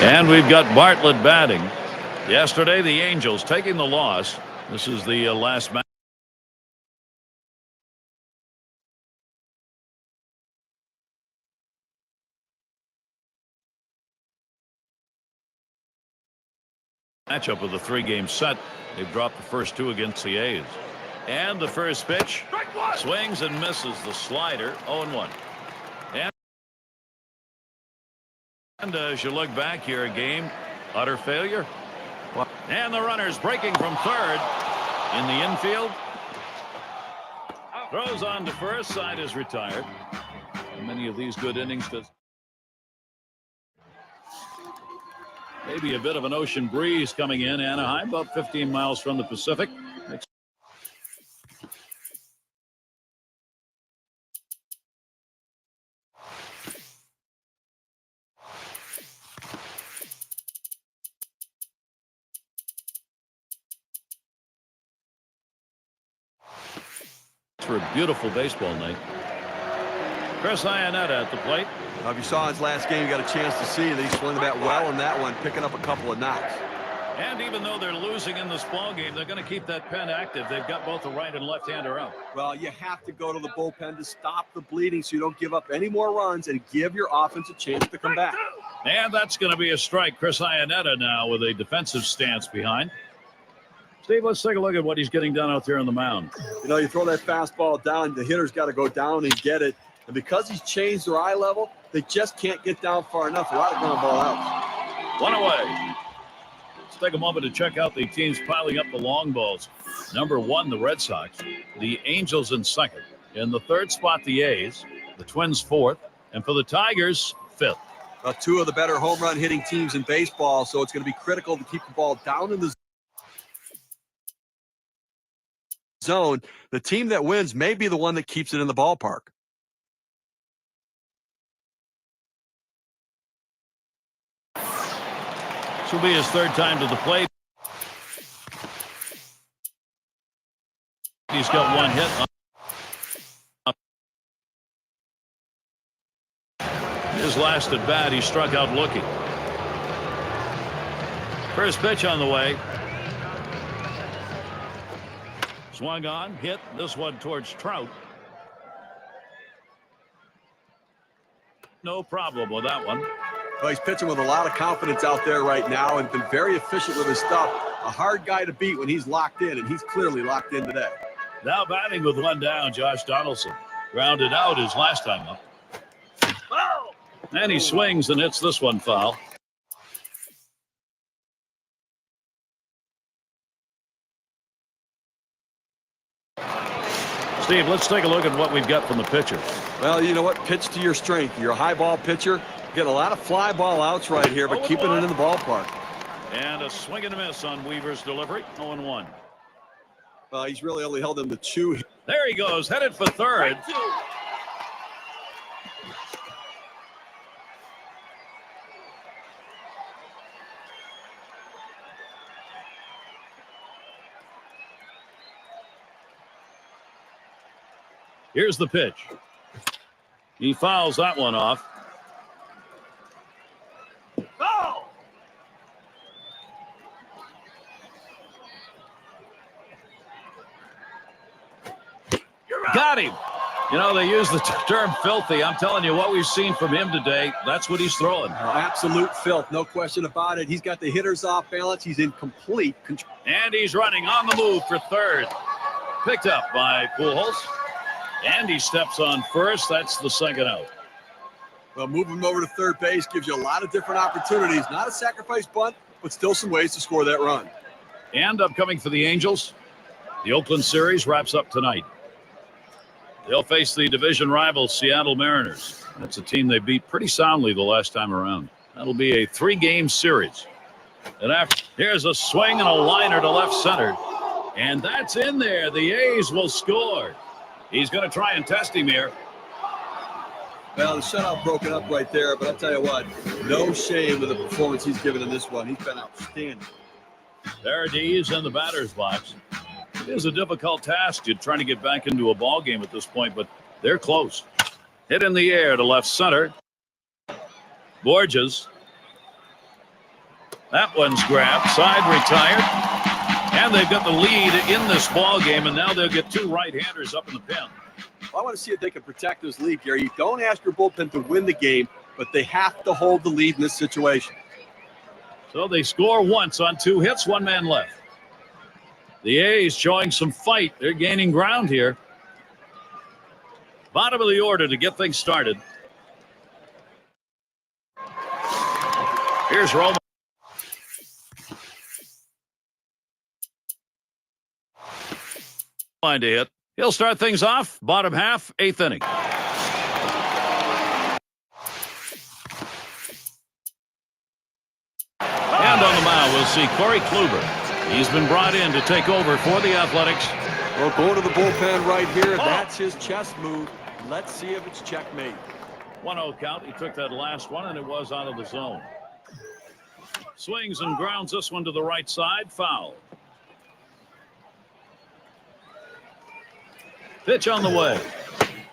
And we've got Bartlett batting. Yesterday, the Angels taking the loss. This is the last match. Matchup of the 3-game set. They've dropped the first 2 against the A's. And the first pitch swings and misses the slider. 0-1. And as you look back here, a game utter failure. And the runner's breaking from third in the infield. Throws on to first. Side is retired. Many of these good innings does. Maybe a bit of an ocean breeze coming in Anaheim, about 15 miles from the Pacific. For a beautiful baseball night. Chris Iannetta at the plate. If you saw his last game, you got a chance to see that he swung the bat well in that one, picking up a couple of knocks. And even though they're losing in this ball game, they're going to keep that pen active. They've got both the right and left-hander out. Well, you have to go to the bullpen to stop the bleeding so you don't give up any more runs and give your offense a chance to come back. And that's going to be a strike. Chris Iannetta now with a defensive stance behind. Steve, let's take a look at what he's getting done out there on the mound. You know, you throw that fastball down, the hitter's got to go down and get it. And because he's changed their eye level, they just can't get down far enough. A lot of ground ball outs. 1 away. Let's take a moment to check out the teams piling up the long balls. Number 1, the Red Sox. The Angels in second. In the third spot, the A's. The Twins 4th. And for the Tigers, 5th. 2 of the better home run hitting teams in baseball, so it's going to be critical to keep the ball down in the zone. The team that wins may be the one that keeps it in the ballpark. This will be his 3rd time to the plate. He's got 1 hit. His last at bat, he struck out looking. First pitch on the way. Swung on, hit, this one towards Trout. No problem with that one. Well, he's pitching with a lot of confidence out there right now and been very efficient with his stuff. A hard guy to beat when he's locked in, and he's clearly locked in today. Now batting with 1 down, Josh Donaldson. Grounded out his last time up. And he swings and hits this one foul. Steve, let's take a look at what we've got from the pitcher. Well, you know what? Pitch to your strength. You're a high ball pitcher. Get a lot of fly ball outs right here, but keeping it in the ballpark. And a swing and a miss on Weaver's delivery. 0-1. He's really only held him to 2. There he goes, headed for third. Here's the pitch. He fouls that one off. Got him. You know, they use the term filthy. I'm telling you what we've seen from him today. That's what he's throwing. Absolute filth. No question about it. He's got the hitters off balance. He's in complete control. And he's running on the move for third. Picked up by Pujols. And he steps on first. That's the 2nd out. Well, moving him over to third base gives you a lot of different opportunities. Not a sacrifice bunt, but still some ways to score that run. And upcoming for the Angels, the Oakland series wraps up tonight. They'll face the division rival Seattle Mariners. That's a team they beat pretty soundly the last time around. That'll be a 3-game series. And after, here's a swing and a liner to left center. And that's in there. The A's will score. He's going to try and test him here. Well, the shutout broken up right there, but I'll tell you what, no shame with the performance he's given in this one. He's been outstanding. There he's in the batter's box. It is a difficult task. You're trying to get back into a ball game at this point, but they're close. Hit in the air to left center. Borges That one's grabbed, side retired, and they've got the lead in this ball game, and now they'll get two right-handers up in the pen. I want to see if they can protect this lead, Gary. You don't ask your bullpen to win the game, but they have to hold the lead in this situation. So they score once on 2 hits, 1 man left. The A's showing some fight. They're gaining ground here. Bottom of the order to get things started. Here's Roman. Line to hit. He'll start things off. Bottom half, 8th inning. And on the mound, we'll see Corey Kluber. He's been brought in to take over for the Athletics. Well, going to the bullpen right here. That's his chest move. Let's see if it's checkmate. 1-0 count. He took that last one, and it was out of the zone. Swings and grounds this one to the right side. Foul. Pitch on the way.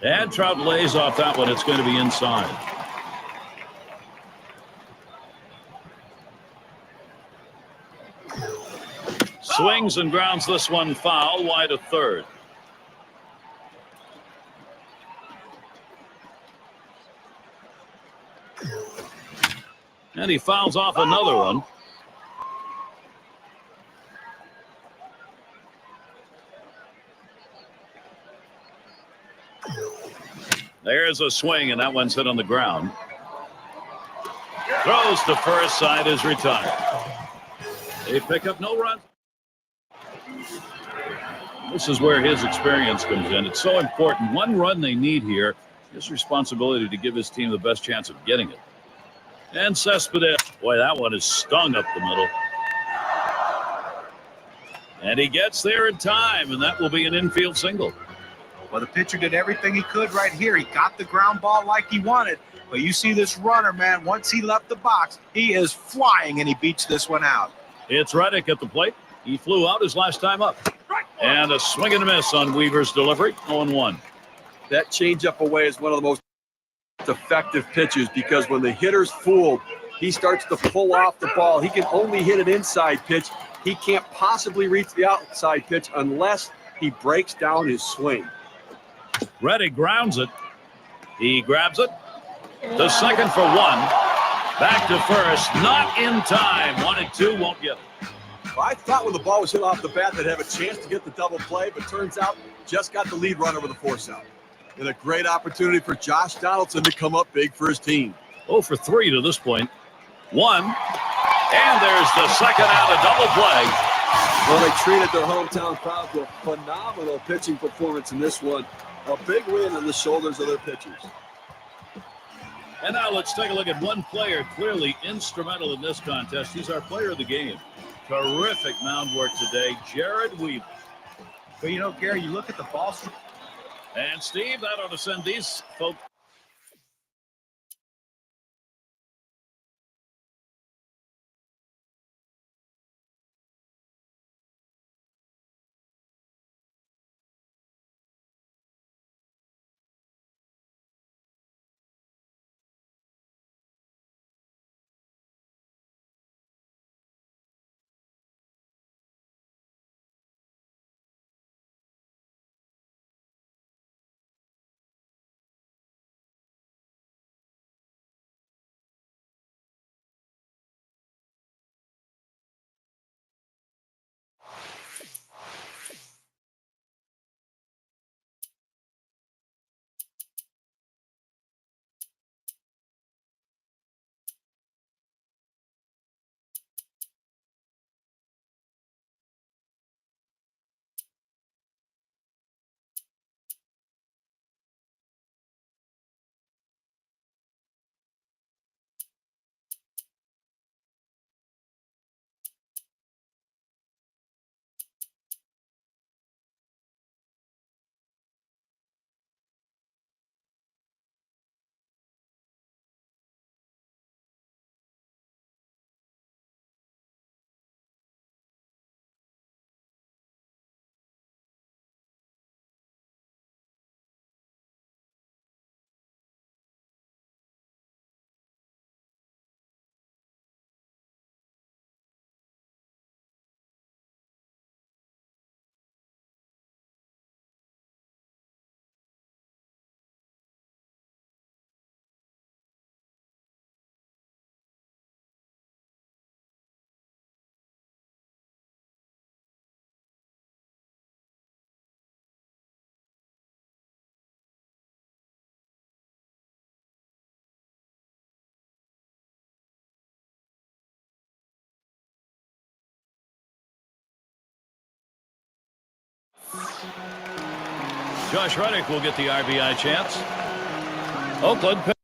And Trout lays off that one. It's going to be inside. Swings and grounds this one foul, wide of third. And he fouls off another one. There's a swing, and that one's hit on the ground. Throws to first, side is retired. They pick up no runs. This is where his experience comes in. It's so important. 1 run they need here. His responsibility to give his team the best chance of getting it. And Cespedes. Boy, that one is stung up the middle. And he gets there in time, and that will be an infield single. Well, the pitcher did everything he could right here. He got the ground ball like he wanted. But you see this runner, man, once he left the box, he is flying, and he beats this one out. It's Reddick at the plate. He flew out his last time up. And a swing and a miss on Weaver's delivery, 0-1. That changeup away is one of the most effective pitches because when the hitter's fooled, he starts to pull off the ball. He can only hit an inside pitch. He can't possibly reach the outside pitch unless he breaks down his swing. Reddick grounds it. He grabs it. The second for 1. Back to first. Not in time. 1-2. Won't get it. Well, I thought when the ball was hit off the bat they'd have a chance to get the double play, but turns out just got the lead runner with a force out. And a great opportunity for Josh Donaldson to come up big for his team. 0 for 3 to this point. 1. And there's the second out, a double play. Well, they treated their hometown crowd to a phenomenal pitching performance in this one. A big win on the shoulders of their pitchers. And now let's take a look at one player clearly instrumental in this contest. He's our player of the game. Terrific mound work today, Jared Weaver. But, you know, Gary, you look at the ball. And Steve, that ought to send these folks. Josh Reddick will get the RBI chance. Oakland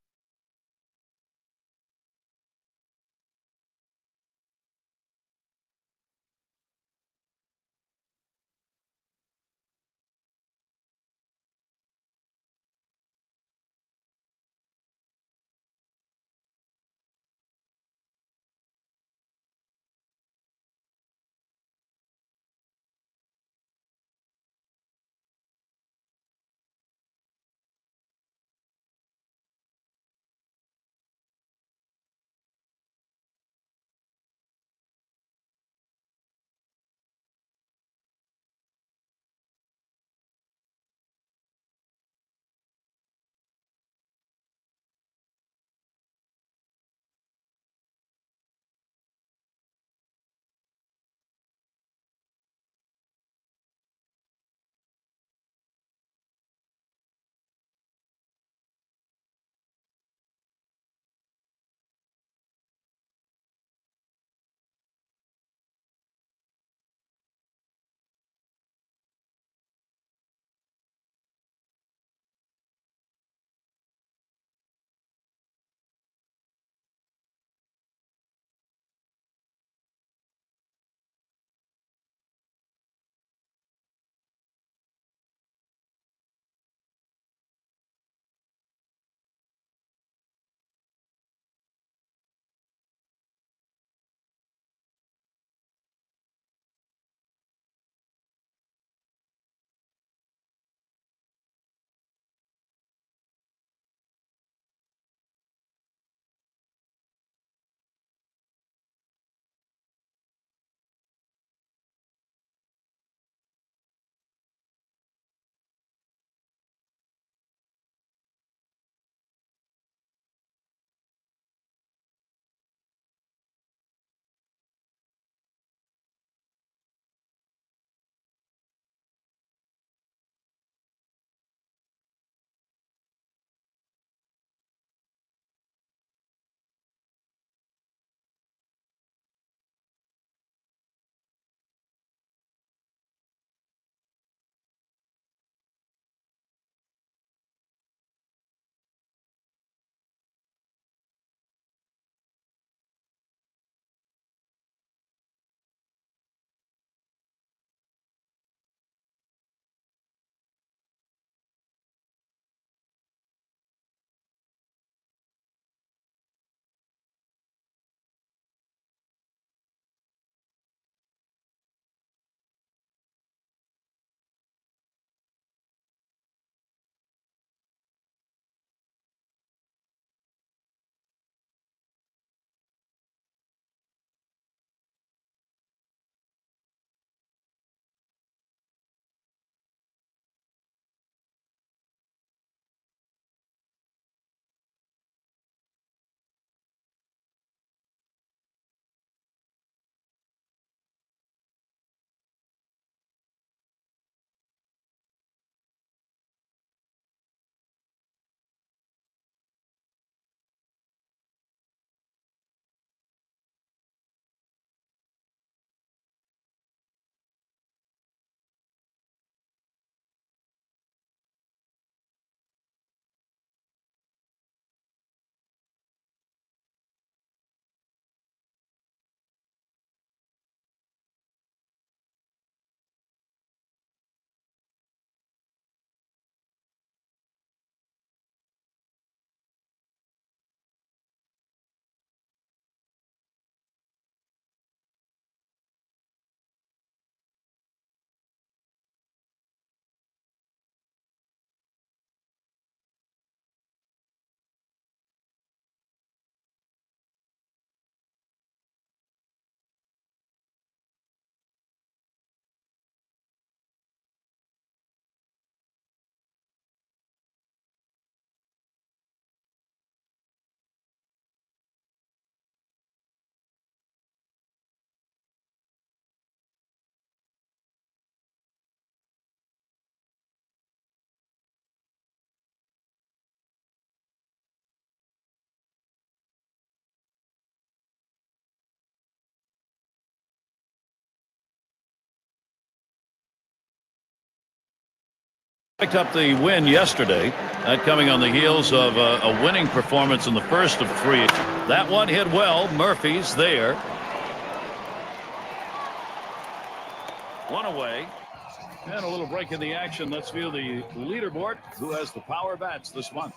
Picked up the win yesterday. That coming on the heels of a winning performance in the first of 3. That one hit well. Murphy's there. One away. And a little break in the action. Let's view the leaderboard. Who has the power bats this month?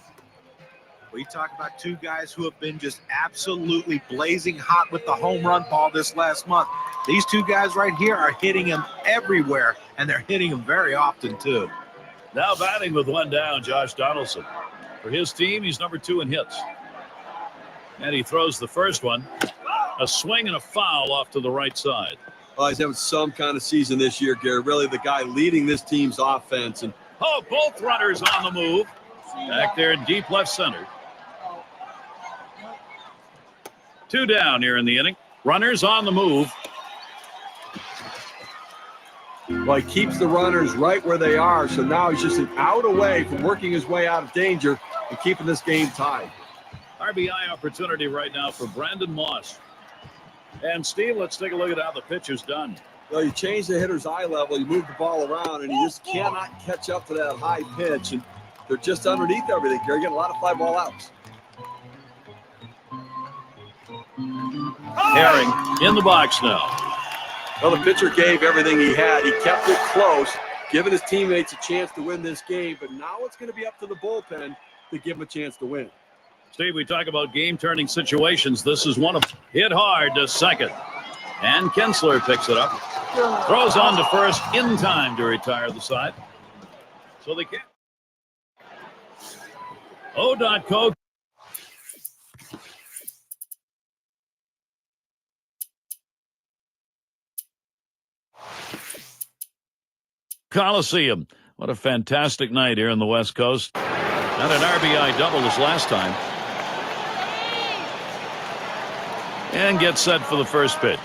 We talk about two guys who have been just absolutely blazing hot with the home run ball this last month. These two guys right here are hitting him everywhere, and they're hitting him very often, too. Now batting with one down, Josh Donaldson. For his team, he's number 2 in hits. And he throws the first one. A swing and a foul off to the right side. Oh, he's having some kind of season this year, Gary. Really the guy leading this team's offense. And both runners on the move. Back there in deep left center. 2 down here in the inning. Runners on the move. Well, he keeps the runners right where they are. So now he's just an out away from working his way out of danger and keeping this game tied. RBI opportunity right now for Brandon Moss. And Steve, let's take a look at how the pitch is done. Well, you change the hitter's eye level, you move the ball around, and you just cannot catch up to that high pitch. And they're just underneath everything. You're getting a lot of fly ball outs. Herring in the box now. Well, the pitcher gave everything he had. He kept it close, giving his teammates a chance to win this game. But now it's going to be up to the bullpen to give him a chance to win. Steve, we talk about game-turning situations. This is one of them. Hit hard to second. And Kinsler picks it up. Throws on to first in time to retire the side. So they can't. O.Co. Coliseum. What a fantastic night here in the West Coast. Not an RBI double as last time. And gets set for the first pitch.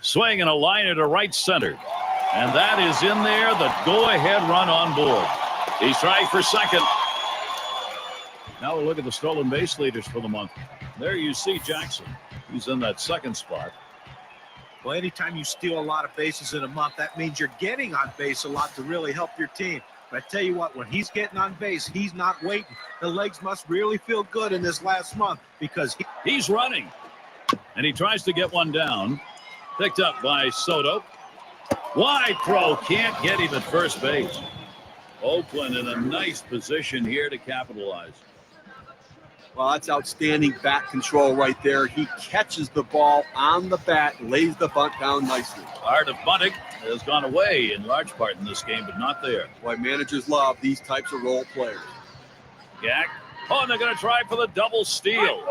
Swing and a liner to right center. And that is in there, the go-ahead run on board. He's trying for second. Now we'll look at the stolen base leaders for the month. There you see Jackson. He's in that second spot. Well, anytime you steal a lot of bases in a month, that means you're getting on base a lot to really help your team. But I tell you what, when he's getting on base, he's not waiting. The legs must really feel good in this last month because he's running. And he tries to get one down. Picked up by Soto. Wide throw. Can't get him at first base. Oakland in a nice position here to capitalize. Well, that's outstanding bat control right there. He catches the ball on the bat, lays the bunt down nicely. Art of bunting has gone away in large part in this game, but not there. Boy, managers love these types of role players. Gack. Oh, and they're going to try for the double steal.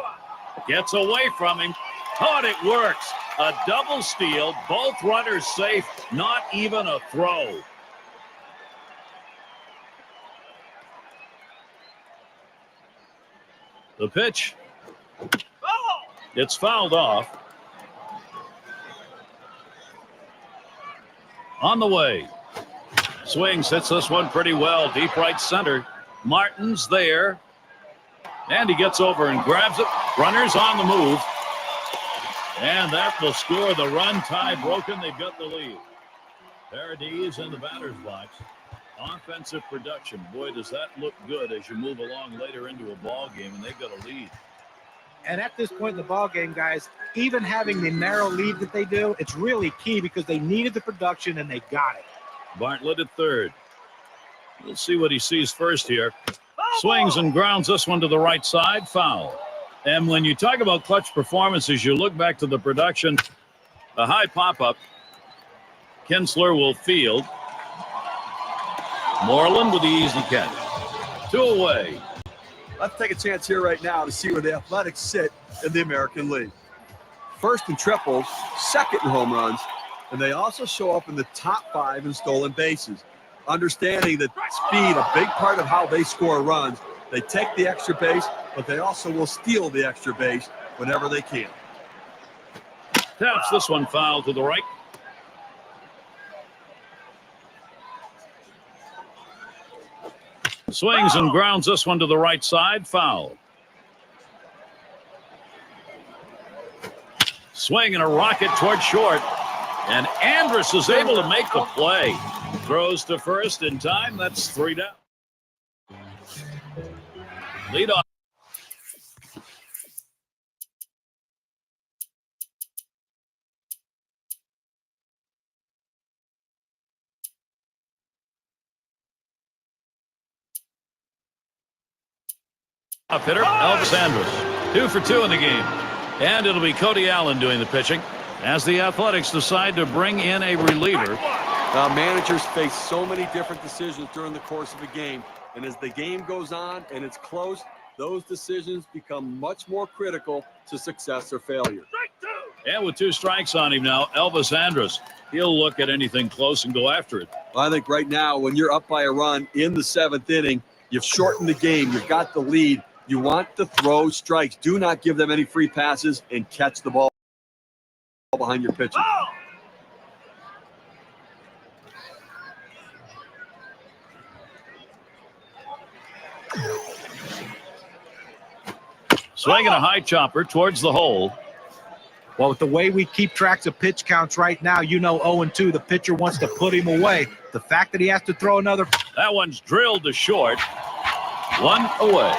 Gets away from him. Oh, and it works. A double steal. Both runners safe. Not even a throw. The pitch. It's fouled off. On the way. Swings, hits this one pretty well. Deep right center. Martin's there. And he gets over and grabs it. Runners on the move. And that will score the run. Tie broken. They've got the lead. Paradis in the batter's box. Offensive production. Boy, does that look good as you move along later into a ball game, and they've got a lead. And at this point in the ball game, guys, even having the narrow lead that they do, it's really key because they needed the production and they got it. Bartlett at third. We'll see what he sees first here. Swings and grounds this one to the right side. Foul. And when you talk about clutch performances, you look back to the production. A high pop-up. Kinsler will field. Moreland with the easy catch. 2 away. Let's take a chance here right now to see where the Athletics sit in the American League. First in triples, second in home runs, and they also show up in the top 5 in stolen bases. Understanding that speed, a big part of how they score runs, they take the extra base, but they also will steal the extra base whenever they can. Taps this one foul to the right. Swings and grounds this one to the right side. Foul. Swing and a rocket toward short. And Andrus is able to make the play. throws to first in time. That's 3 down. Lead off. Hitter, Elvis Andrus. 2 for 2 in the game. And it'll be Cody Allen doing the pitching as the Athletics decide to bring in a reliever. Managers face so many different decisions during the course of a game. And as the game goes on and it's close, those decisions become much more critical to success or failure. And with 2 strikes on him now, Elvis Andrus, he'll look at anything close and go after it. Well, I think right now, when you're up by a run in the 7th inning, you've shortened the game, you've got the lead, you want to throw strikes. Do not give them any free passes and catch the ball behind your pitcher. Swinging a high chopper towards the hole. Well, with the way we keep tracks of pitch counts right now, 0-2, the pitcher wants to put him away. The fact that he has to throw another. That one's drilled to short. 1 away.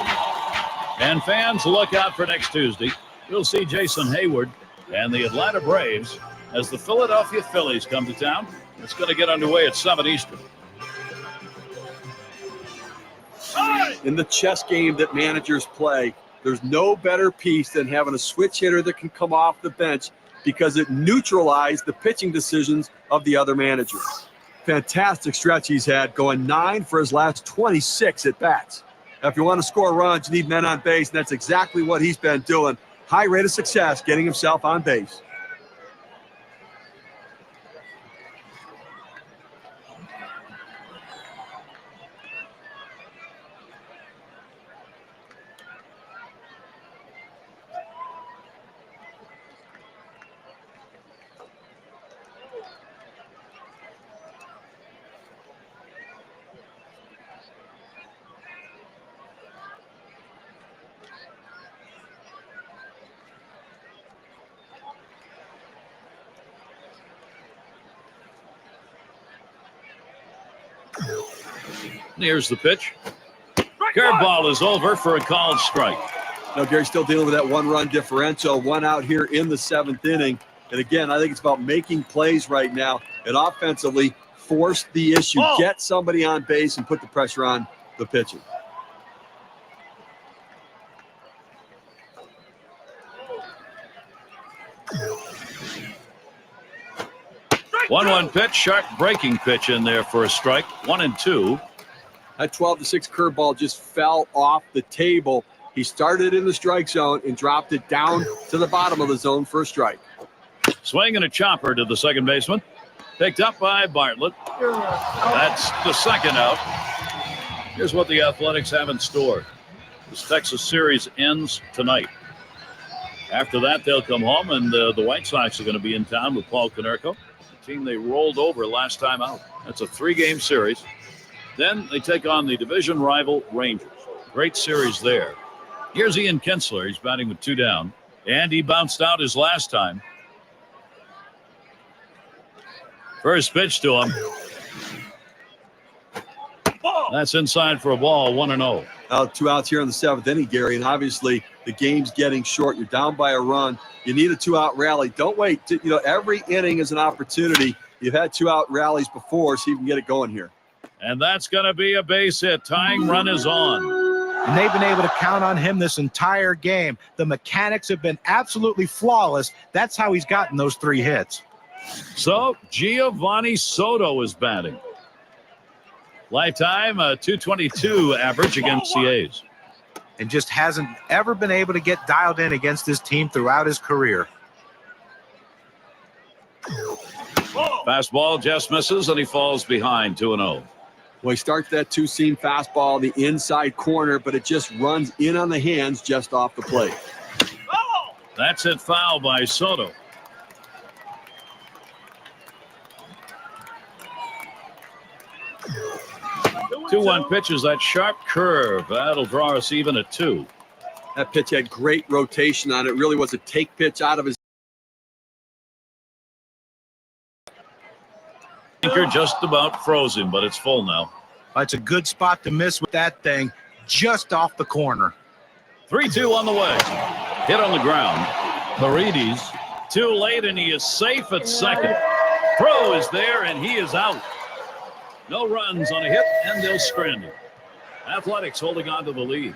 And fans, look out for next Tuesday. You'll see Jason Hayward and the Atlanta Braves as the Philadelphia Phillies come to town. It's going to get underway at 7 Eastern. In the chess game that managers play, there's no better piece than having a switch hitter that can come off the bench because it neutralizes the pitching decisions of the other manager. Fantastic stretch he's had, going 9 for his last 26 at bats. Now, if you want to score runs, you need men on base, and that's exactly what he's been doing. High rate of success getting himself on base. Here's the pitch. Curveball is over for a called strike. Now, Gary's still dealing with that 1-run differential, 1 out here in the 7th inning. And again, I think it's about making plays right now and offensively force the issue, get somebody on base and put the pressure on the pitcher. One pitch, sharp breaking pitch in there for a strike. 1-2. That 12-6 curveball just fell off the table. He started in the strike zone and dropped it down to the bottom of the zone for a strike. Swinging a chopper to the second baseman. Picked up by Bartlett. That's the second out. Here's what the Athletics have in store. This Texas series ends tonight. After that, they'll come home, and the White Sox are going to be in town with Paul Konerko, the team they rolled over last time out. That's a 3-game series. Then they take on the division rival Rangers. Great series there. Here's Ian Kinsler. He's batting with 2 down, and he bounced out his last time. First pitch to him. That's inside for a ball, 1-0. 2 outs here in the 7th inning, Gary, and obviously the game's getting short. You're down by a run. You need a 2-out rally. Don't wait. Every inning is an opportunity. You've had 2-out rallies before, so you can get it going here. And that's going to be a base hit. Tying run is on. And they've been able to count on him this entire game. The mechanics have been absolutely flawless. That's how he's gotten those 3 hits. So Giovanni Soto is batting. Lifetime .222 average against the A's. And just hasn't ever been able to get dialed in against this team throughout his career. Fastball just misses, and he falls behind 2-0. Well, he starts that 2-seam fastball, the inside corner, but it just runs in on the hands just off the plate. That's hit foul by Soto. Two 2-1 pitch is that sharp curve. That'll draw us even at 2. That pitch had great rotation on it. Really was a take pitch out of his sinker just about froze him, but it's full now. That's a good spot to miss with that thing, just off the corner. 3-2 on the way. Hit on the ground. Paredes too late, and he is safe at second. Throw is there, and he is out. No runs on a hit, and they'll strand him. Athletics holding on to the lead.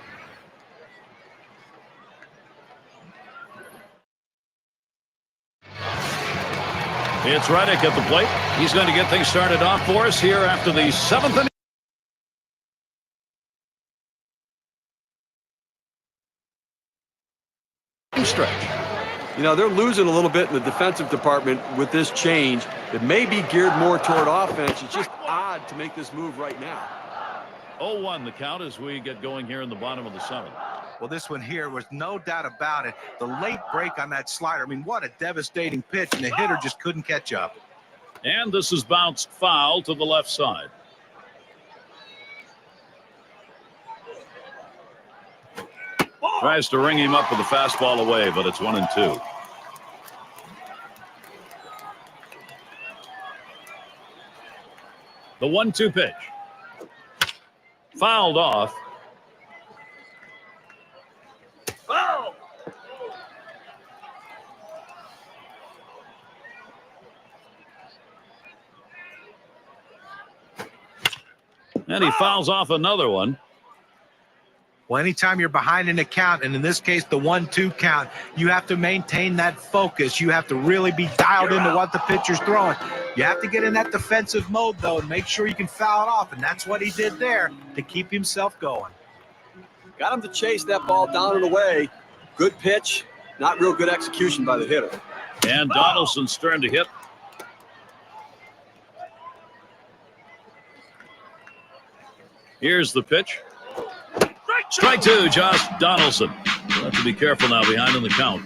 It's Reddick at the plate. He's going to get things started off for us here after the 7th inning. Stretch. You know, they're losing a little bit in the defensive department with this change. It may be geared more toward offense. It's just odd to make this move right now. 0-1 the count as we get going here in the bottom of the 7th. Well, this one here was no doubt about it. The late break on that slider. I mean, what a devastating pitch, and the hitter just couldn't catch up. And this is bounced foul to the left side. Tries to ring him up with a fastball away, but it's 1-2. The 1-2 pitch. Fouled off. Oh! And he fouls off another one. Well, anytime you're behind in a count, and in this case, the 1-2 count, you have to maintain that focus. You have to really be dialed into what the pitcher's throwing. You have to get in that defensive mode, though, and make sure you can foul it off, and that's what he did there to keep himself going. Got him to chase that ball down and away. Good pitch, not real good execution by the hitter. And Donaldson's turn to hit. Here's the pitch. Strike two, Josh Donaldson. We'll have to be careful now behind in the count.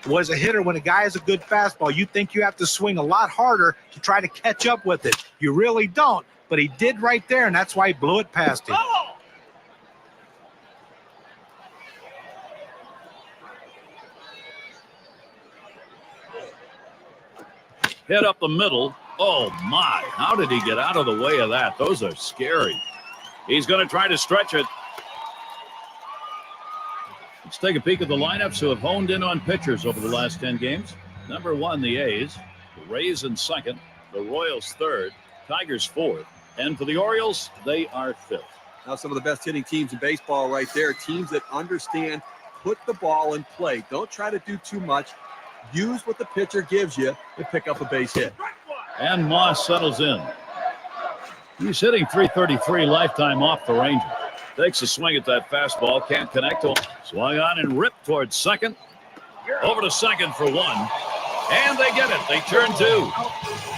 Well, as a hitter, when a guy has a good fastball, you think you have to swing a lot harder to try to catch up with it. You really don't, but he did right there, and that's why he blew it past him. Hit up the middle. Oh, my. How did he get out of the way of that? Those are scary. He's going to try to stretch it. Let's take a peek at the lineups who have honed in on pitchers over the last 10 games. Number 1, the A's. The Rays in second. The Royals third. Tigers fourth. And for the Orioles, they are fifth. Now some of the best hitting teams in baseball right there. Teams that understand, put the ball in play. Don't try to do too much. Use what the pitcher gives you to pick up a base hit. And Moss settles in. He's hitting .333 lifetime off the Rangers. Takes a swing at that fastball. Can't connect to him. Swung on and ripped towards second. Over to second for one. And they get it. They turn two.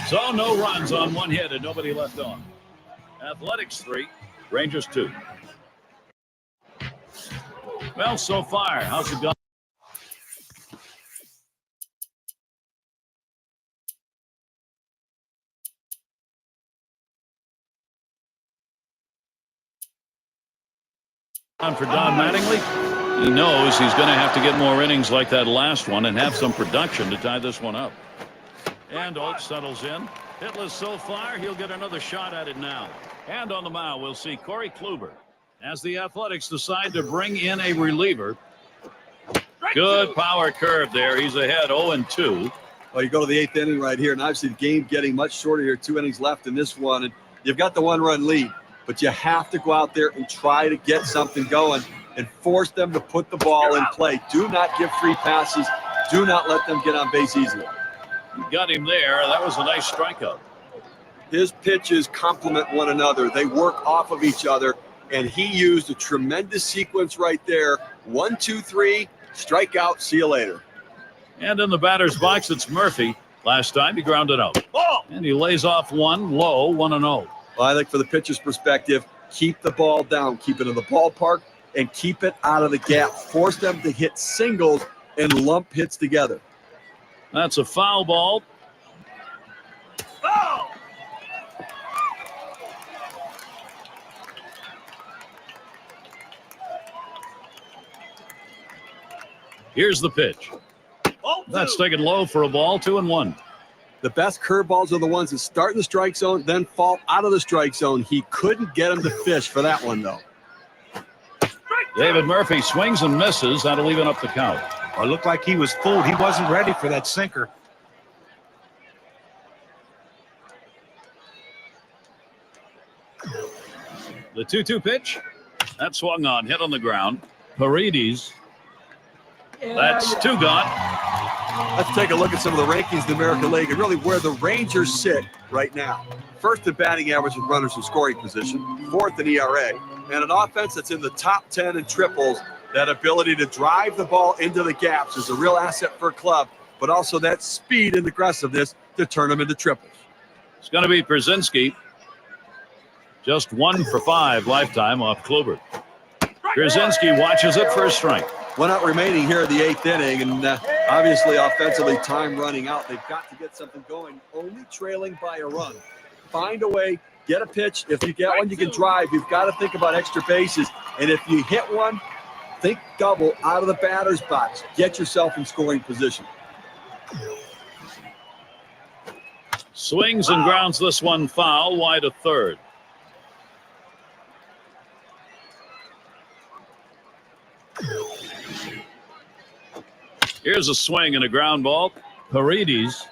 So no runs on one hit and nobody left on. Athletics 3, Rangers 2. Well, so far, how's it gone? For Don Mattingly, he knows he's going to have to get more innings like that last one and have some production to tie this one up. And Oates settles in. Hitless so far, he'll get another shot at it now. And on the mound, we'll see Corey Kluber as the Athletics decide to bring in a reliever. Good power curve there. He's ahead 0-2. Well, you go to the 8th inning right here, and obviously the game getting much shorter here. 2 innings left in this one, and you've got the 1-run lead. But you have to go out there and try to get something going and force them to put the ball in play. Do not give free passes. Do not let them get on base easily. You got him there. That was a nice strikeout. His pitches complement one another. They work off of each other, and he used a tremendous sequence right there. 1, 2, 3, strikeout, see you later. And in the batter's box, it's Murphy. Last time he grounded out. And he lays off one low, 1-0. Well, I think for the pitcher's perspective, keep the ball down, keep it in the ballpark, and keep it out of the gap. Force them to hit singles and lump hits together. That's a foul ball. Oh! Here's the pitch. That's taken low for a ball, 2-1. The best curveballs are the ones that start in the strike zone, then fall out of the strike zone. He couldn't get him to fish for that one, though. David Murphy swings and misses. That'll even up the count. It looked like he was fooled. He wasn't ready for that sinker. The 2-2 pitch. That swung on, hit on the ground. Paredes. That's two gone. Let's take a look at some of the rankings in the American League and really where the Rangers sit right now. First in batting average with runners in scoring position, fourth in ERA, and an offense that's in the top 10 in triples. That ability to drive the ball into the gaps is a real asset for a club, but also that speed and aggressiveness to turn them into triples. It's going to be Brzezinski. Just 1 for 5 lifetime off Kluber. Brzezinski watches it for a strike. 1 out remaining here in the 8th inning, and obviously offensively time running out. They've got to get something going, only trailing by a run. Find a way, get a pitch. If you get one, you can drive. You've got to think about extra bases, and if you hit one, think double out of the batter's box. Get yourself in scoring position. Swings and grounds this one foul, wide of third. Here's a swing and a ground ball. Paredes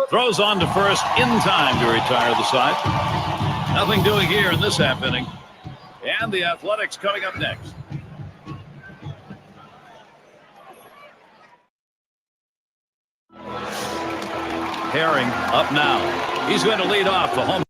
throws on to first in time to retire the side. Nothing doing here in this half inning. And the Athletics coming up next. Herring up now. He's going to lead off the home.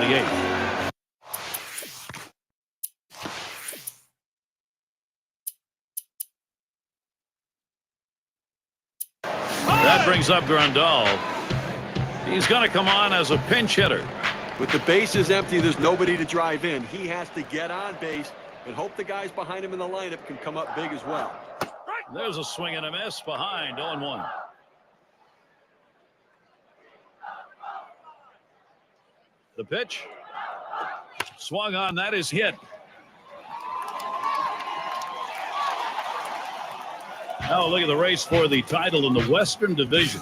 the 8th. That brings up Grandal. He's going to come on as a pinch hitter. With the bases empty, there's nobody to drive in. He has to get on base and hope the guys behind him in the lineup can come up big as well. There's a swing and a miss behind 0-1. The pitch. Swung on. That is hit. Now look at the race for the title in the Western Division.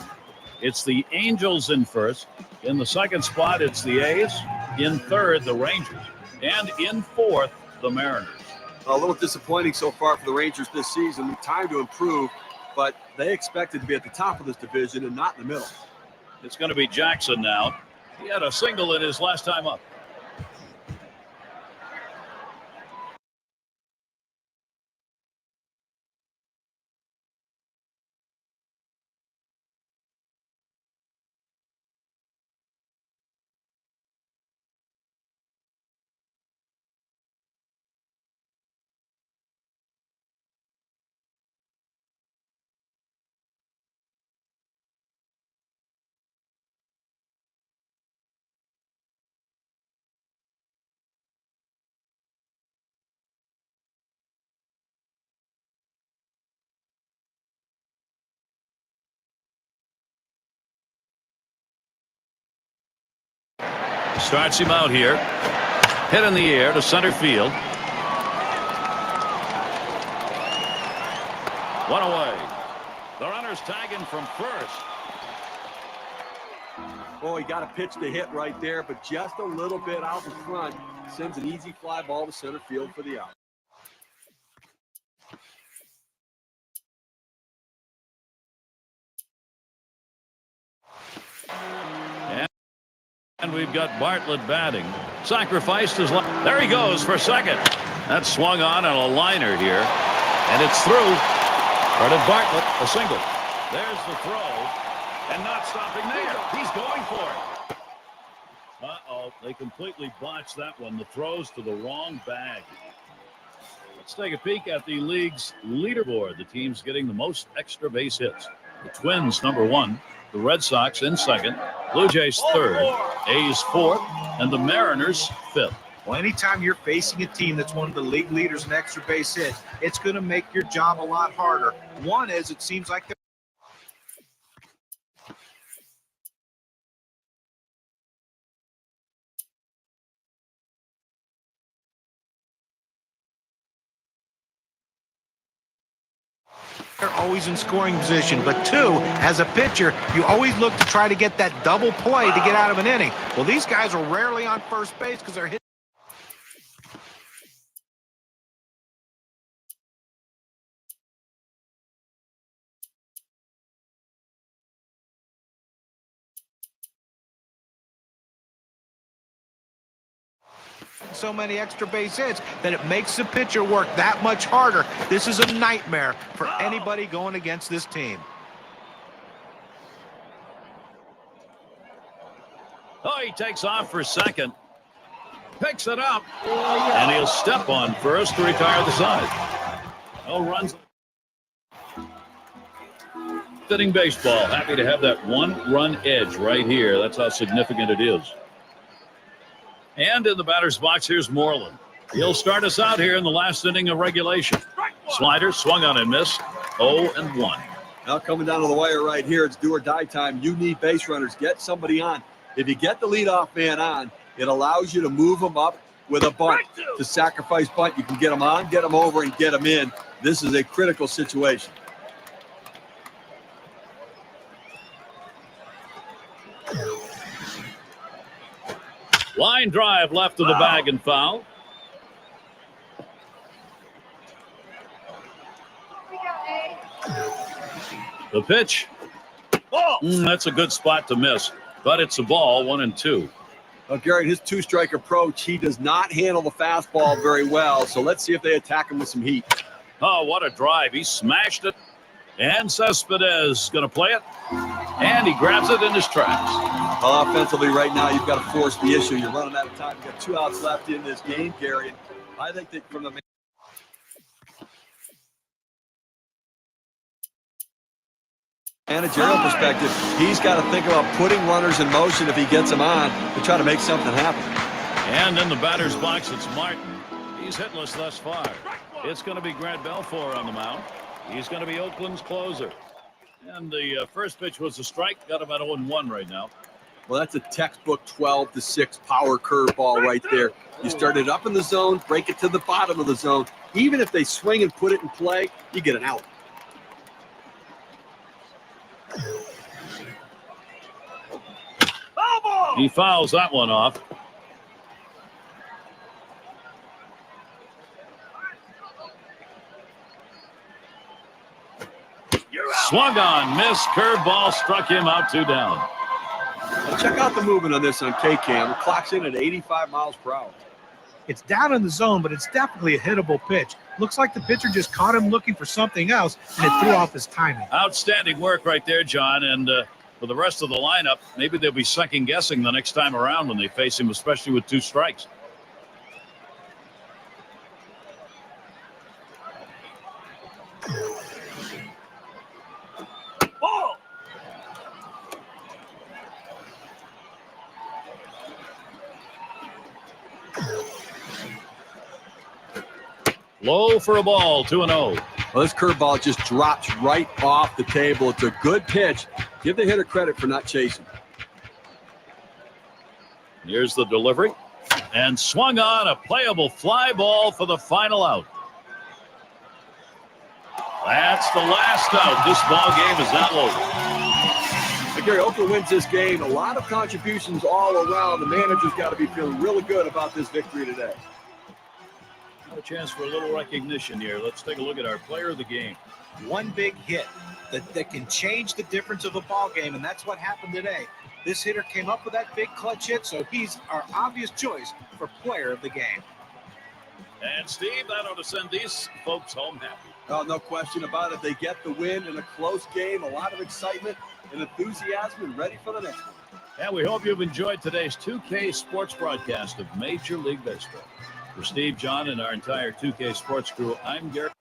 It's the Angels in first. In the second spot, it's the A's. In third, the Rangers. And in fourth, the Mariners. A little disappointing so far for the Rangers this season. Time to improve, but they expected to be at the top of this division and not in the middle. It's going to be Jackson now. He had a single in his last time up. Starts him out here. Hit in the air to center field. One away. The runner's tagging from first. Oh, he got a pitch to hit right there, but just a little bit out in front. Sends an easy fly ball to center field for the out. And we've got Bartlett batting. Sacrificed his life. There he goes for second. That's swung on a liner here. And it's through. Credit Bartlett, a single. There's the throw. And not stopping there. He's going for it. Uh-oh. They completely botched that one. The throw's to the wrong bag. Let's take a peek at the league's leaderboard. The team's getting the most extra base hits. The Twins, #1. The Red Sox in second. Blue Jays third. A's fourth. And the Mariners fifth. Well, anytime you're facing a team that's one of the league leaders in extra base hits, it's going to make your job a lot harder. One is it seems like they're always in scoring position, but two, as a pitcher, you always look to try to get that double play to get out of an inning. Well, these guys are rarely on first base because they're hitting. So many extra base hits that it makes the pitcher work that much harder. This is a nightmare for anybody going against this team. Oh, he takes off for second. Picks it up. And he'll step on first to retire the side. No runs. Fitting baseball. Happy to have that one-run edge right here. That's how significant it is. And in the batter's box, here's Moreland. He'll start us out here in the last inning of regulation. Slider swung on and missed. 0-1. Now coming down to the wire right here, it's do or die time. You need base runners. Get somebody on. If you get the leadoff man on, it allows you to move them up with a bunt. To sacrifice bunt, you can get them on, get them over, and get them in. This is a critical situation. Line drive left of the bag and foul. The pitch. That's a good spot to miss, but it's a ball, 1-2. Well, Garrett, his two-strike approach, he does not handle the fastball very well, so let's see if they attack him with some heat. Oh, what a drive. He smashed it. And Cespedes going to play it. And he grabs it in his tracks. Well, offensively right now, you've got to force the issue. You're running out of time. You've got 2 outs left in this game, Gary. And I think that from the managerial perspective, he's got to think about putting runners in motion if he gets them on to try to make something happen. And in the batter's box, it's Martin. He's hitless thus far. It's going to be Grant Belfour on the mound. He's going to be Oakland's closer. And the first pitch was a strike. Got him at 0-1 right now. Well, that's a textbook 12-6 power curveball right there. You start it up in the zone, break it to the bottom of the zone. Even if they swing and put it in play, you get an out. He fouls that one off. Swung on, missed, curveball, struck him out, 2 down. Well, check out the movement on this on K-Cam. It clocks in at 85 miles per hour. It's down in the zone, but it's definitely a hittable pitch. Looks like the pitcher just caught him looking for something else, and it threw off his timing. Outstanding work right there, John. And for the rest of the lineup, maybe they'll be second-guessing the next time around when they face him, especially with 2 strikes. Low for a ball, 2-0. Well, this curveball just drops right off the table. It's a good pitch. Give the hitter credit for not chasing. Here's the delivery. And swung on, a playable fly ball for the final out. That's the last out. This ball game is not over. But Gary, Oakland wins this game. A lot of contributions all around. The manager's got to be feeling really good about this victory today. A chance for a little recognition here. Let's take a look at our player of the game. One big hit that can change the difference of a ball game, and that's what happened today. This hitter came up with that big clutch hit, so he's our obvious choice for player of the game. And Steve, that ought to send these folks home happy. Oh, no question about it. They get the win in a close game, a lot of excitement and enthusiasm, and ready for the next one. And we hope you've enjoyed today's 2K Sports broadcast of Major League Baseball. For Steve, John, and our entire 2K Sports crew, I'm Gary.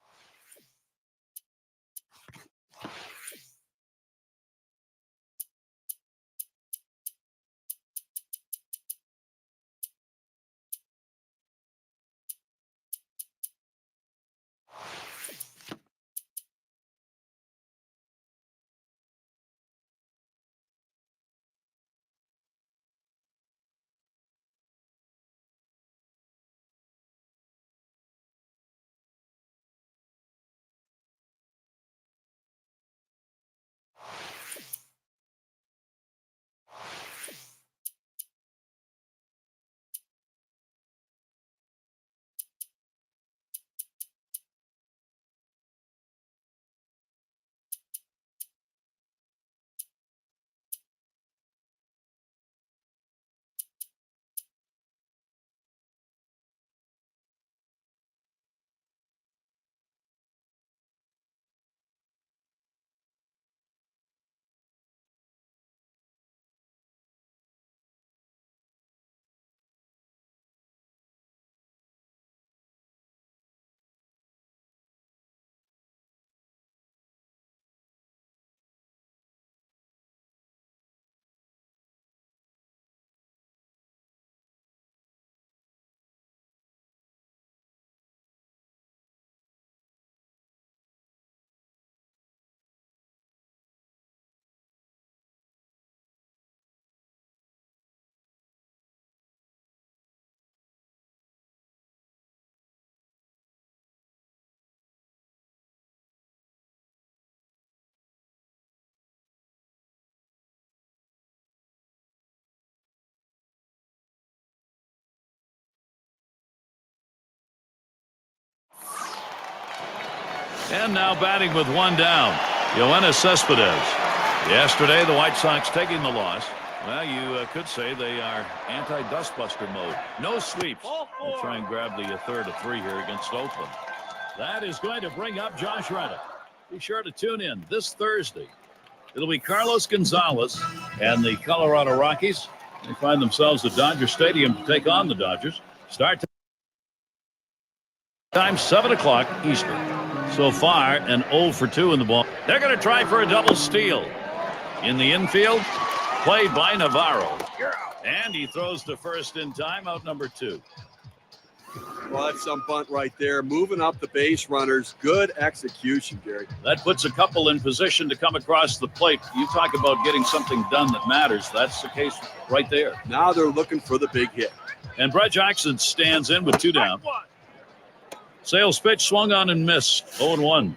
And now batting with 1 down, Yoenis Cespedes. Yesterday, the White Sox taking the loss. Well, you could say they are anti-dustbuster mode. No sweeps. They'll try and grab the third of 3 here against Oakland. That is going to bring up Josh Reddick. Be sure to tune in this Thursday It'll be Carlos Gonzalez and the Colorado Rockies. They find themselves at Dodger Stadium to take on the Dodgers. Start time 7 o'clock Eastern. So far, an 0 for 2 in the ball. They're going to try for a double steal. In the infield, played by Navarro. And he throws to first in time, out number 2. Well, that's some bunt right there. Moving up the base runners. Good execution, Gary. That puts a couple in position to come across the plate. You talk about getting something done that matters. That's the case right there. Now they're looking for the big hit. And Brett Jackson stands in with 2 down. Sales pitch swung on and missed. 0-1.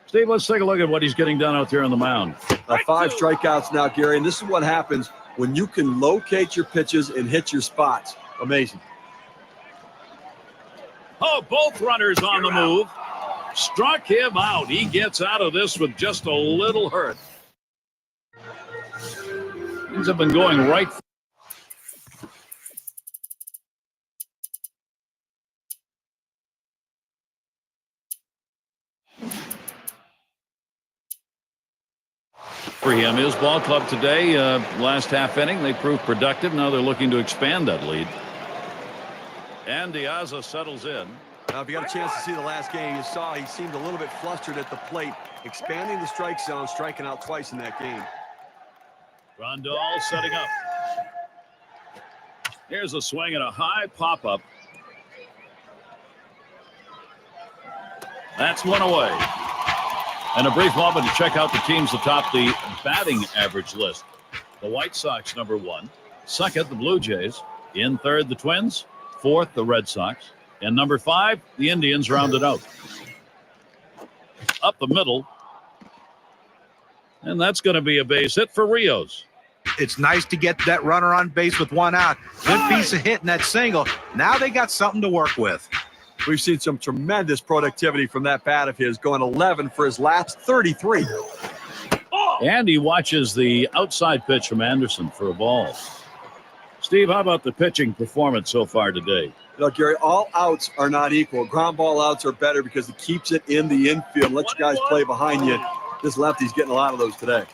Steve, let's take a look at what he's getting done out there on the mound. 5 strikeouts now, Gary, and this is what happens when you can locate your pitches and hit your spots. Amazing. Oh, both runners on the move. Struck him out. He gets out of this with just a little hurt. Things have been going right. For him, his ball club today, last half inning, they proved productive. Now they're looking to expand that lead. And Diaza settles in. Now, if you got a chance to see the last game, you saw he seemed a little bit flustered at the plate, expanding the strike zone, striking out twice in that game. Grandal setting up. Here's a swing and a high pop-up. That's one away. And a brief moment to check out the teams atop the batting average list. The White Sox, number 1. Second, the Blue Jays. In third, the Twins. Fourth, the Red Sox. And number 5, the Indians rounded out. Up the middle. And that's going to be a base hit for Rios. It's nice to get that runner on base with 1 out. Good piece of hitting that single. Now they got something to work with. We've seen some tremendous productivity from that bat of his, going 11 for his last 33. And he watches the outside pitch from Anderson for a ball. Steve, how about the pitching performance so far today? You know, Gary, all outs are not equal. Ground ball outs are better because it keeps it in the infield, lets you guys play behind you. This lefty's getting a lot of those today.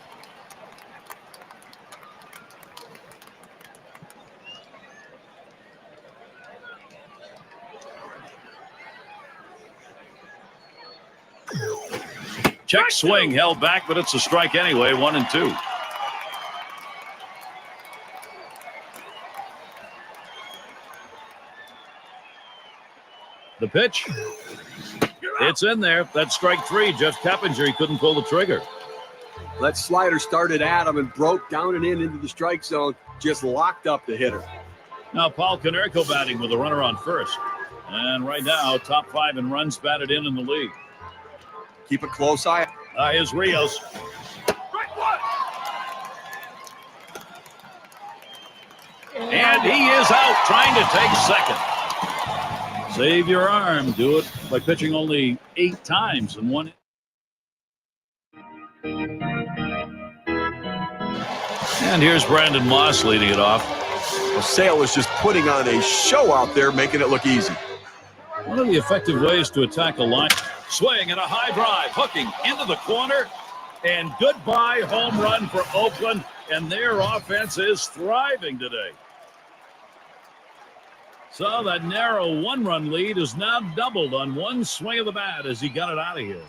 Check swing held back, but it's a strike anyway. 1-2. The pitch. It's in there. That's strike 3. Jeff Keppinger, he couldn't pull the trigger. That slider started at him and broke down and into the strike zone, just locked up the hitter. Now Paul Konerko batting with a runner on first. And right now, top 5 in runs batted in the league. Keep a close eye. Here's Rios. And he is out trying to take second. Save your arm. Do it by pitching only 8 times in one. And here's Brandon Moss leading it off. Well, Sale was just putting on a show out there, making it look easy. One of the effective ways to attack a line. Swing and a high drive, hooking into the corner. And goodbye home run for Oakland. And their offense is thriving today. So that narrow 1-run lead is now doubled on one swing of the bat as he got it out of here.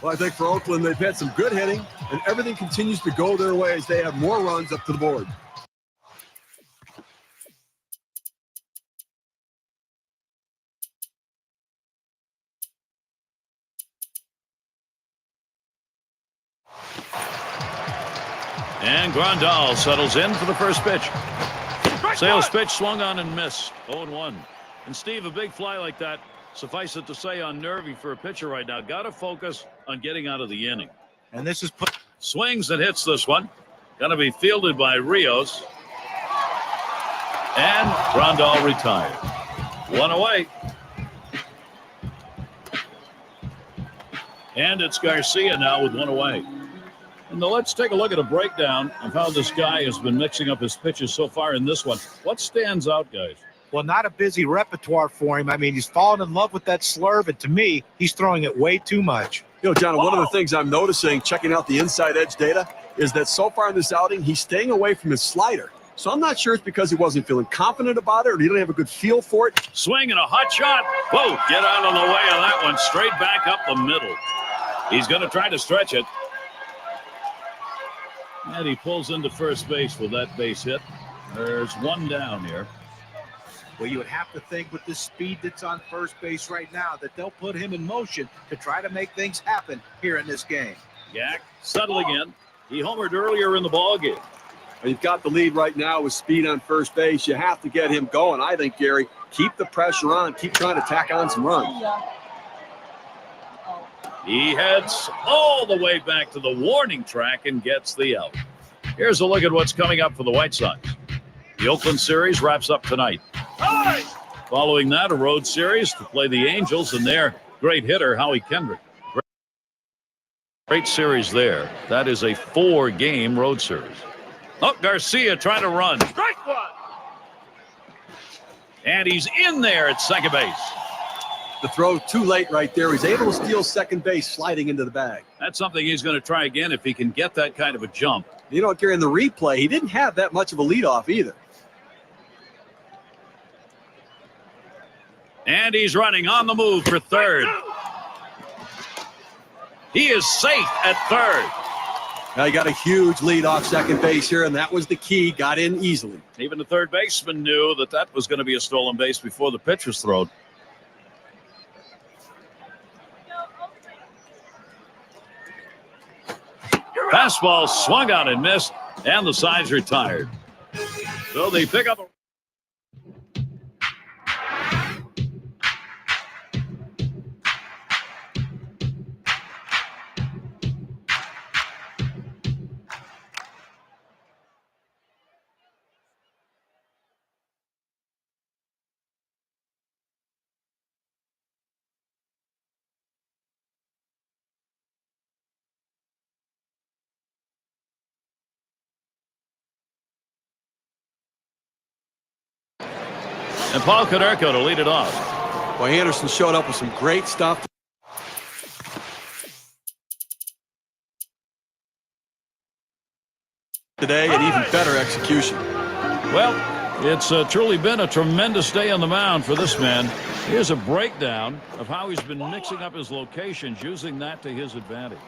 Well, I think for Oakland, they've had some good hitting, and everything continues to go their way as they have more runs up to the board. And Grandal settles in for the first pitch. Sales pitch swung on and missed. 0-1. And Steve, a big fly like that, suffice it to say, unnerving for a pitcher right now. Got to focus on getting out of the inning. And this is swings and hits this one. Going to be fielded by Rios. And Grandal retired. 1 away. And it's Garcia now with one away. And now let's take a look at a breakdown of how this guy has been mixing up his pitches so far in this one. What stands out, guys? Well, not a busy repertoire for him. I mean, he's fallen in love with that slurve, and to me, he's throwing it way too much. You know, John, one of the things I'm noticing, checking out the inside edge data, is that so far in this outing, he's staying away from his slider. So I'm not sure it's because he wasn't feeling confident about it or he didn't have a good feel for it. Swing and a hot shot. Whoa, get out of the way of that one. Straight back up the middle. He's going to try to stretch it. And he pulls into first base with that base hit. There's one down here. Well, you would have to think with the speed that's on first base right now that they'll put him in motion to try to make things happen here in this game. Yak settling in. He homered earlier in the ballgame. You've got the lead right now with speed on first base. You have to get him going, I think, Gary. Keep the pressure on. Keep trying to tack on some runs. He heads all the way back to the warning track and gets the out. Here's a look at what's coming up for the White Sox. The Oakland series wraps up tonight. Following that, a road series to play the Angels and their great hitter, Howie Kendrick. Great series there. That is a 4-game road series. Oh, Garcia trying to run. Strike one. And he's in there at second base. The throw too late right there. He's able to steal second base, sliding into the bag. That's something he's going to try again if he can get that kind of a jump. You know, Gary, in the replay, he didn't have that much of a leadoff either. And he's running on the move for third. He is safe at third. Now he got a huge lead off second base here, and that was the key. Got in easily. Even the third baseman knew that that was going to be a stolen base before the pitch was thrown. Fastball swung out and missed, and the side's retired. So they pick up a... And Paul Konerko to lead it off. Boy, Anderson showed up with some great stuff today, and even better execution. Well, it's truly been a tremendous day on the mound for this man. Here's a breakdown of how he's been mixing up his locations, using that to his advantage.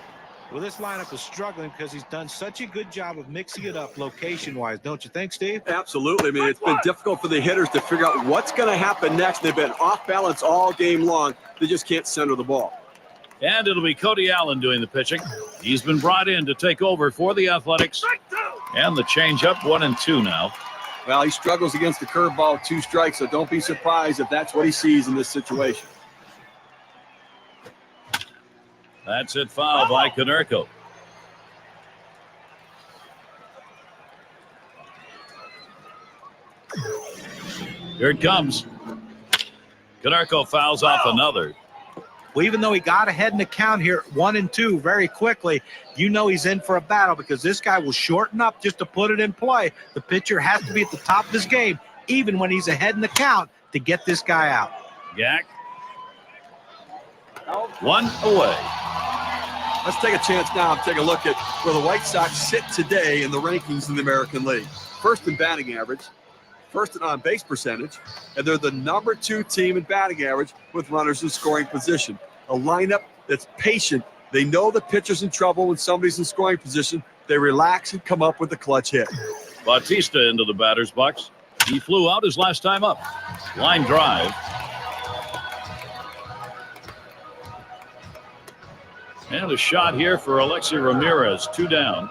Well, this lineup is struggling because he's done such a good job of mixing it up location-wise, don't you think, Steve? Absolutely. I mean, it's been difficult for the hitters to figure out what's going to happen next. They've been off balance all game long. They just can't center the ball. And it'll be Cody Allen doing the pitching. He's been brought in to take over for the Athletics. And the changeup, 1-2 now. Well, he struggles against the curveball, 2 strikes, so don't be surprised if that's what he sees in this situation. That's it, foul by Konerko. Here it comes. Konerko fouls off another. Well, even though he got ahead in the count here, 1-2 very quickly, you know he's in for a battle because this guy will shorten up just to put it in play. The pitcher has to be at the top of his game, even when he's ahead in the count, to get this guy out. Yak. 1 away. Let's take a chance now and take a look at where the White Sox sit today in the rankings in the American League. First in batting average, first in on-base percentage, and they're the number 2 team in batting average with runners in scoring position. A lineup that's patient. They know the pitcher's in trouble when somebody's in scoring position. They relax and come up with a clutch hit. Bautista into the batter's box. He flew out his last time up. Line drive. And a shot here for Alexi Ramirez. 2 down.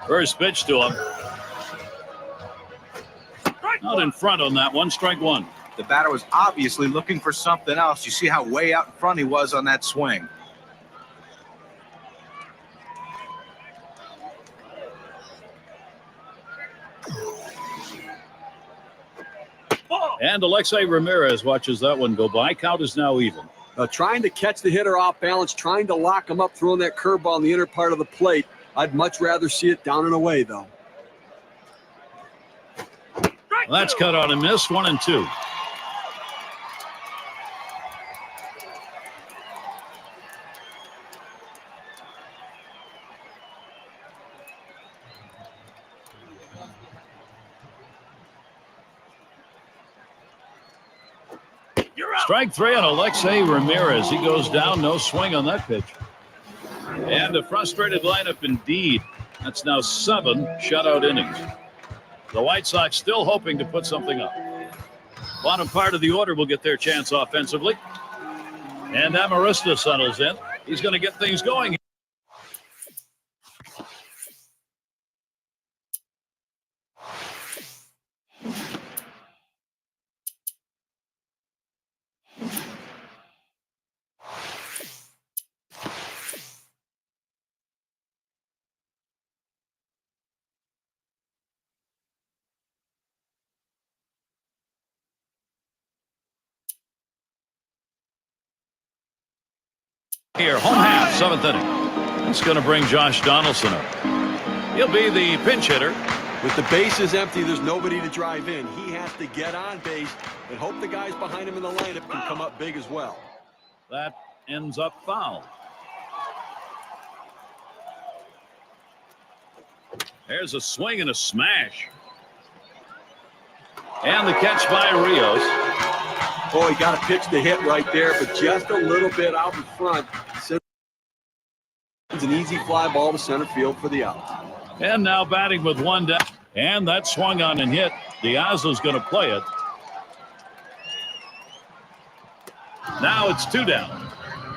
First pitch to him. Out in front on that one. Strike 1. The batter was obviously looking for something else. You see how way out in front he was on that swing. And Alexei Ramirez watches that one go by. Count is now even. Trying to catch the hitter off balance, trying to lock him up, throwing that curveball in the inner part of the plate. I'd much rather see it down and away, though. That's cut on and missed. 1-2. Strike 3 on Alexei Ramirez. He goes down. No swing on that pitch. And a frustrated lineup indeed. That's now 7 shutout innings. The White Sox still hoping to put something up. Bottom part of the order will get their chance offensively. And Amarista settles in. He's going to get things going. Here, home half, 7th inning. It's going to bring Josh Donaldson up. He'll be the pinch hitter. With the bases empty, there's nobody to drive in. He has to get on base and hope the guys behind him in the lineup can come up big as well. That ends up foul. There's a swing and a smash. And the catch by Rios. Oh, he got a pitch to hit right there, but just a little bit out in front. It's an easy fly ball to center field for the out. And now batting with 1 down. And that swung on and hit. Diazzo's going to play it. Now it's 2 down.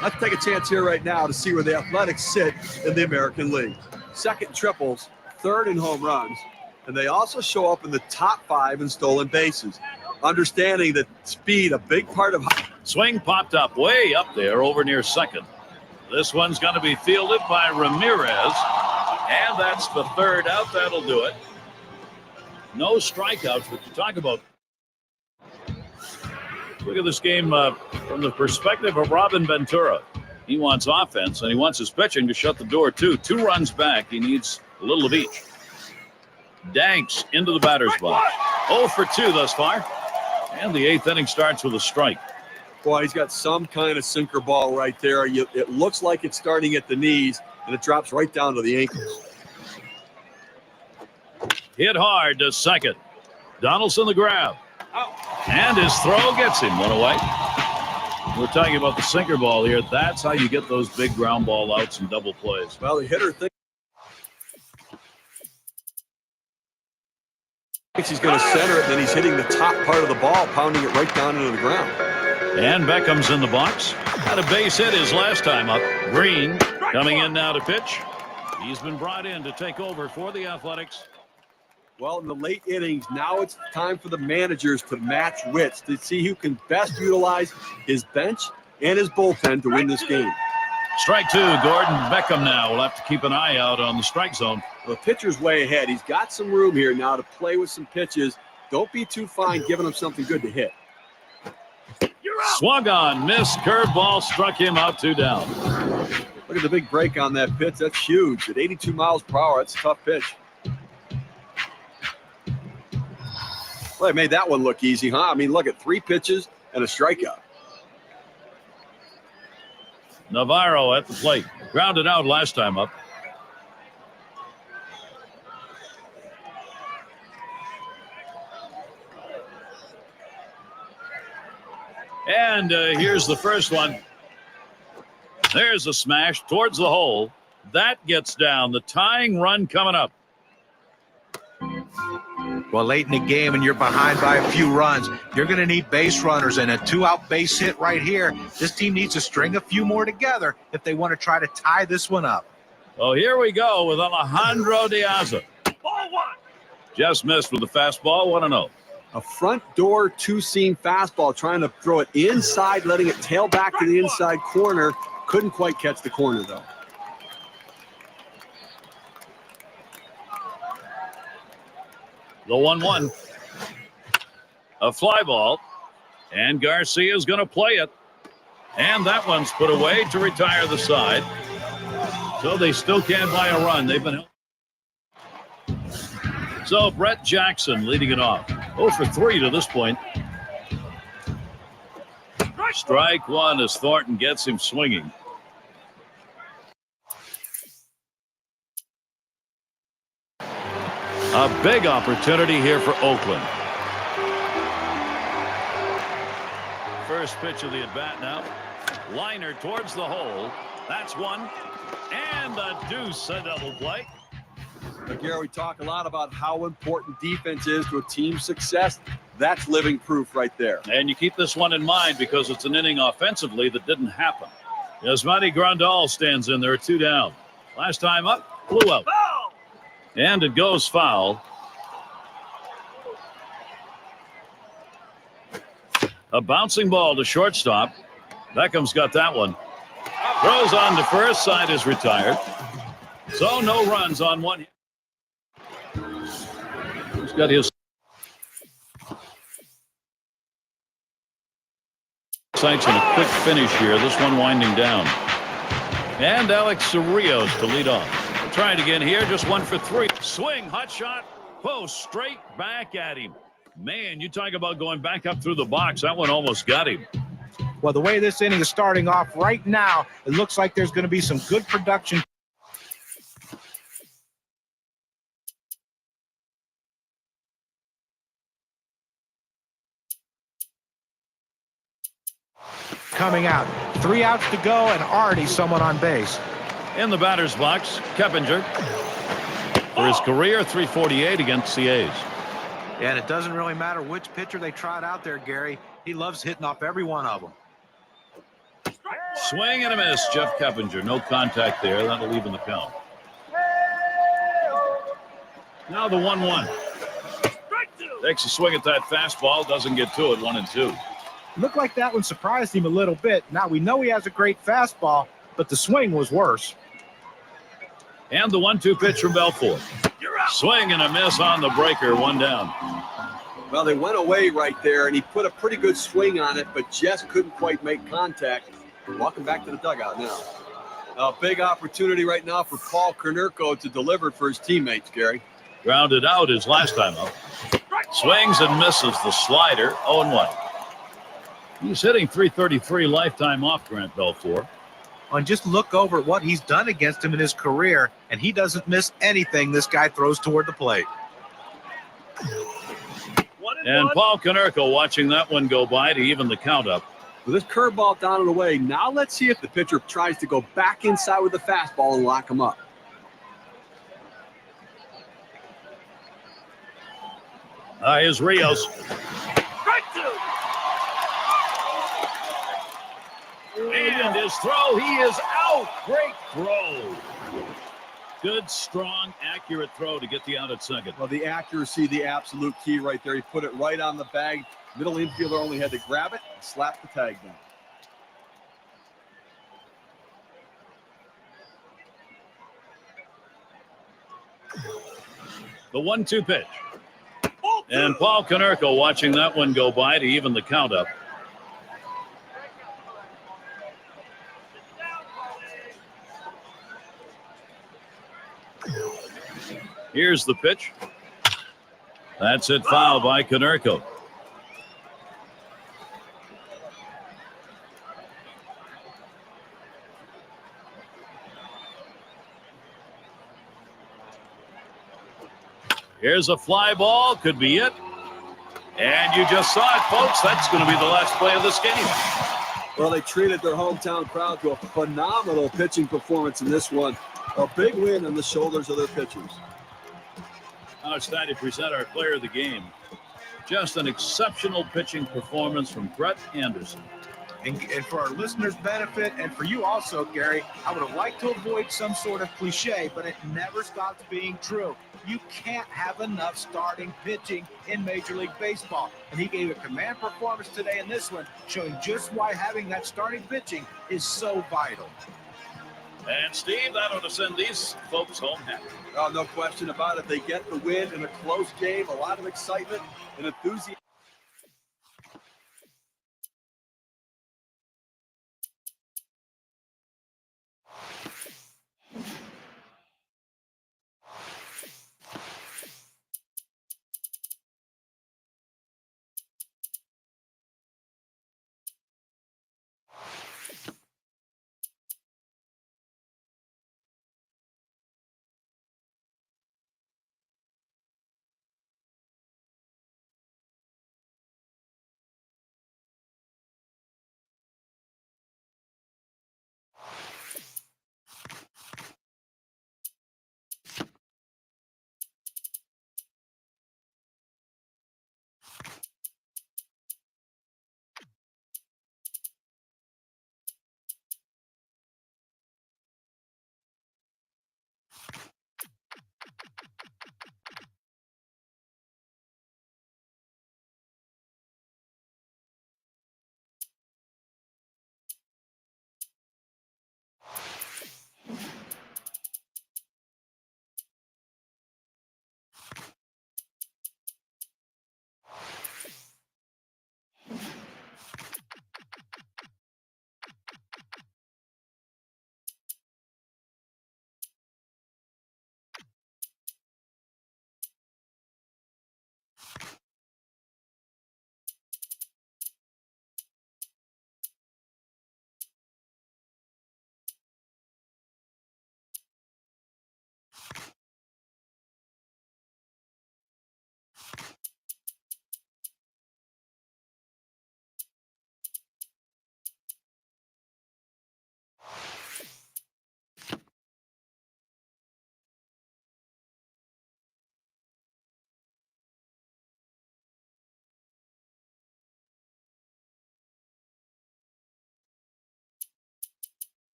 Let's take a chance here right now to see where the Athletics sit in the American League. 2nd triples, 3rd in home runs, and they also show up in the top 5 in stolen bases. Understanding that speed, a big part of... Swing popped up way up there over near second. This one's going to be fielded by Ramirez. And that's the 3rd out. That'll do it. No strikeouts, but you talk about... Look at this game from the perspective of Robin Ventura. He wants offense, and he wants his pitching to shut the door, too. 2 runs back. He needs a little of each. Danks into the batter's box. 0 for 2 thus far. And the 8th inning starts with a strike. Boy, he's got some kind of sinker ball right there. It looks like it's starting at the knees, and it drops right down to the ankles. Hit hard to second. Donaldson the grab. And his throw gets him 1 away. We're talking about the sinker ball here. That's how you get those big ground ball outs and double plays. Well, the hitter thinks he's going to center it, then he's hitting the top part of the ball, pounding it right down into the ground. And Beckham's in the box. Had a base hit his last time up. Green coming in now to pitch. He's been brought in to take over for the Athletics. Well, in the late innings, now it's time for the managers to match wits to see who can best utilize his bench and his bullpen to win this game. Strike 2, Gordon Beckham now will have to keep an eye out on the strike zone. The pitcher's way ahead. He's got some room here now to play with some pitches. Don't be too fine giving him something good to hit. Swung on, missed, curveball, struck him out, 2 down. Look at the big break on that pitch. That's huge. At 82 miles per hour, that's a tough pitch. Well, they made that one look easy, huh? I mean, look at 3 pitches and a strikeout. Navarro at the plate. Grounded out last time up. And here's the first one. There's a smash towards the hole. That gets down. The tying run coming up. Well, late in the game and you're behind by a few runs, you're going to need base runners, and a 2-out base hit right here. This team needs to string a few more together if they want to try to tie this one up. Oh, here we go with Alejandro Diazzo. Ball 1. Just missed with the fastball, 1-0. A front door 2-seam fastball, trying to throw it inside, letting it tail back to the inside corner. Couldn't quite catch the corner, though. The 1-1. A fly ball. And Garcia's going to play it. And that one's put away to retire the side. So they still can't buy a run. They've been. So Brett Jackson leading it off. 0 for 3 to this point. Strike one as Thornton gets him swinging. A big opportunity here for Oakland. First pitch of the at-bat now. Liner towards the hole. That's one. And a deuce, a double play. Gary, we talk a lot about how important defense is to a team's success. That's living proof right there. And you keep this one in mind because it's an inning offensively that didn't happen. Yasmani Grandal stands in there, 2 down. Last time up, blew out. And it goes foul. A bouncing ball to shortstop. Beckham's got that one. Throws on to first, side is retired. So no runs on one. He's got his sights on a quick finish here. This one winding down. And Alex Cerrillos to lead off. Trying again here, just 1 for 3. Swing, hot shot. Whoa, straight back at him. Man, you talk about going back up through the box. That one almost got him. Well, the way this inning is starting off right now, it looks like there's going to be some good production. Coming out. 3 outs to go and already someone on base. In the batter's box, Keppinger. For his career, 348 against the A's. And it doesn't really matter which pitcher they trot out there, Gary. He loves hitting off every one of them. Swing and a miss, Jeff Keppinger. No contact there. That'll even the count. Now the 1-1. Takes a swing at that fastball. Doesn't get to it. 1-2. Looked like that one surprised him a little bit. Now we know he has a great fastball, but the swing was worse. And the 1-2 pitch from Belfort. Swing and a miss on the breaker. 1 down. Well, they went away right there, and he put a pretty good swing on it, but just couldn't quite make contact. Welcome back to the dugout now. A big opportunity right now for Paul Konerko to deliver for his teammates, Gary. Grounded out his last time up. Swings and misses the slider. 0-1. He's hitting .333 lifetime off Grant Belfort. And just look over at what he's done against him in his career, and he doesn't miss anything this guy throws toward the plate. And Paul Konerko watching that one go by to even the count up. With this curveball down and away, now let's see if the pitcher tries to go back inside with the fastball and lock him up. Here's Rios. And his throw, he is out. Great throw. Good, strong, accurate throw to get the out at second. Well, the accuracy, the absolute key right there. He put it right on the bag. Middle infielder only had to grab it and slap the tag down. The 1-2 pitch. And Paul Konerko watching that one go by to even the count up. Here's the pitch. That's it, foul by Konerko. Here's a fly ball. Could be it. And you just saw it, folks. That's going to be the last play of this game. Well, they treated their hometown crowd to a phenomenal pitching performance in this one. A big win on the shoulders of their pitchers. Now it's time to present our player of the game. Just an exceptional pitching performance from Brett Anderson. And for our listeners' benefit, and for you also, Gary, I would have liked to avoid some sort of cliche, but it never stops being true. You can't have enough starting pitching in Major League Baseball. And he gave a command performance today in this one, showing just why having that starting pitching is so vital. And Steve, that ought to send these folks home happy. Oh, no question about it. They get the win in a close game, a lot of excitement and enthusiasm.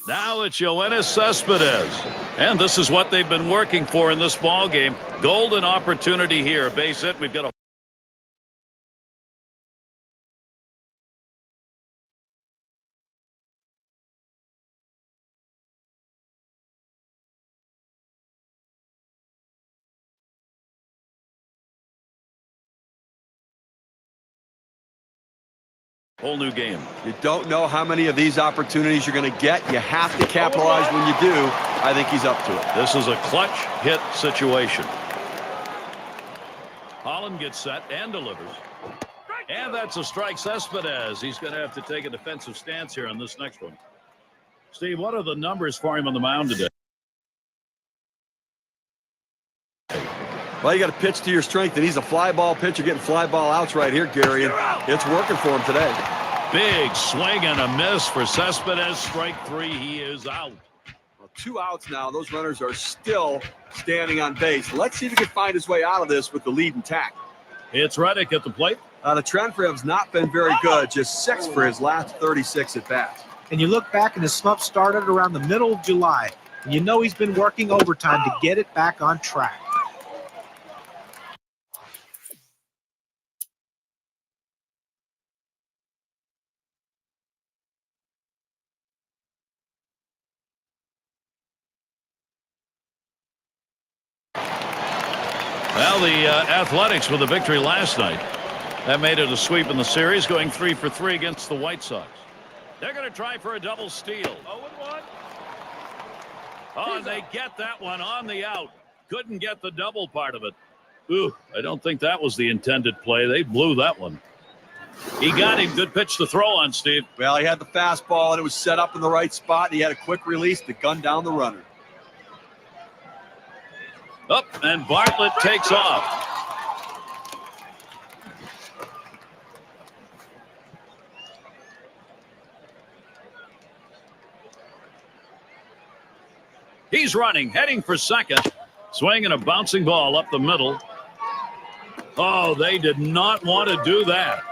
Now it's Yoenis Cespedes. And this is what they've been working for in this ball game. Golden opportunity here. Base hit. We've got a whole new game. You don't know how many of these opportunities you're going to get. You have to capitalize when you do. I think he's up to it. This is a clutch hit situation. Holland gets set and delivers. And that's a strike. Cespedes. He's going to have to take a defensive stance here on this next one. Steve, what are the numbers for him on the mound today? Well, you got to pitch to your strength, and he's a fly ball pitcher getting fly ball outs right here, Gary, and it's working for him today. Big swing and a miss for Cespedes. Strike three. He is out. Well, 2 outs now. Those runners are still standing on base. Let's see if he can find his way out of this with the lead intact. It's Reddick at the plate. The trend for him has not been very good. Just 6 for his last 36 at bats. And you look back, and his slump started around the middle of July. And you know he's been working overtime to get it back on track. Well, the Athletics with a victory last night. That made it a sweep in the series, going 3 for 3 against the White Sox. They're going to try for a double steal. 0-1. Oh, and they get that one on the out. Couldn't get the double part of it. Ooh, I don't think that was the intended play. They blew that one. He got him. Good pitch to throw on, Steve. Well, he had the fastball, and it was set up in the right spot. And he had a quick release to gun down the runner. Up, and Bartlett takes off. He's running, heading for second. Swinging a bouncing ball up the middle. Oh, they did not want to do that.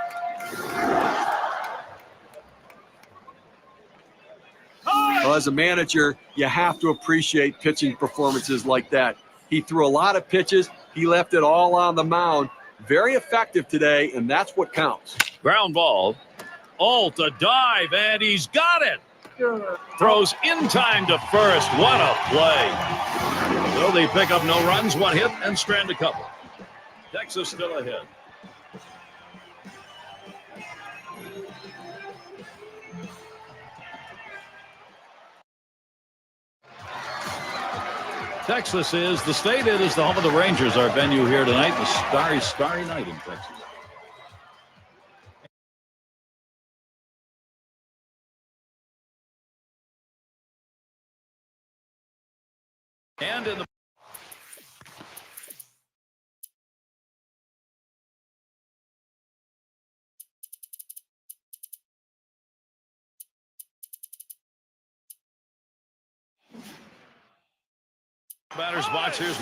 Well, as a manager, you have to appreciate pitching performances like that. He threw a lot of pitches. He left it all on the mound. Very effective today, and that's what counts. Ground ball. Alt, a dive, and he's got it. Throws in time to first. What a play. So they pick up no runs, 1 hit, and strand a couple. Texas still ahead. Texas is the state. It is the home of the Rangers. Our venue here tonight. The starry night in Texas. And in the batter's box, here's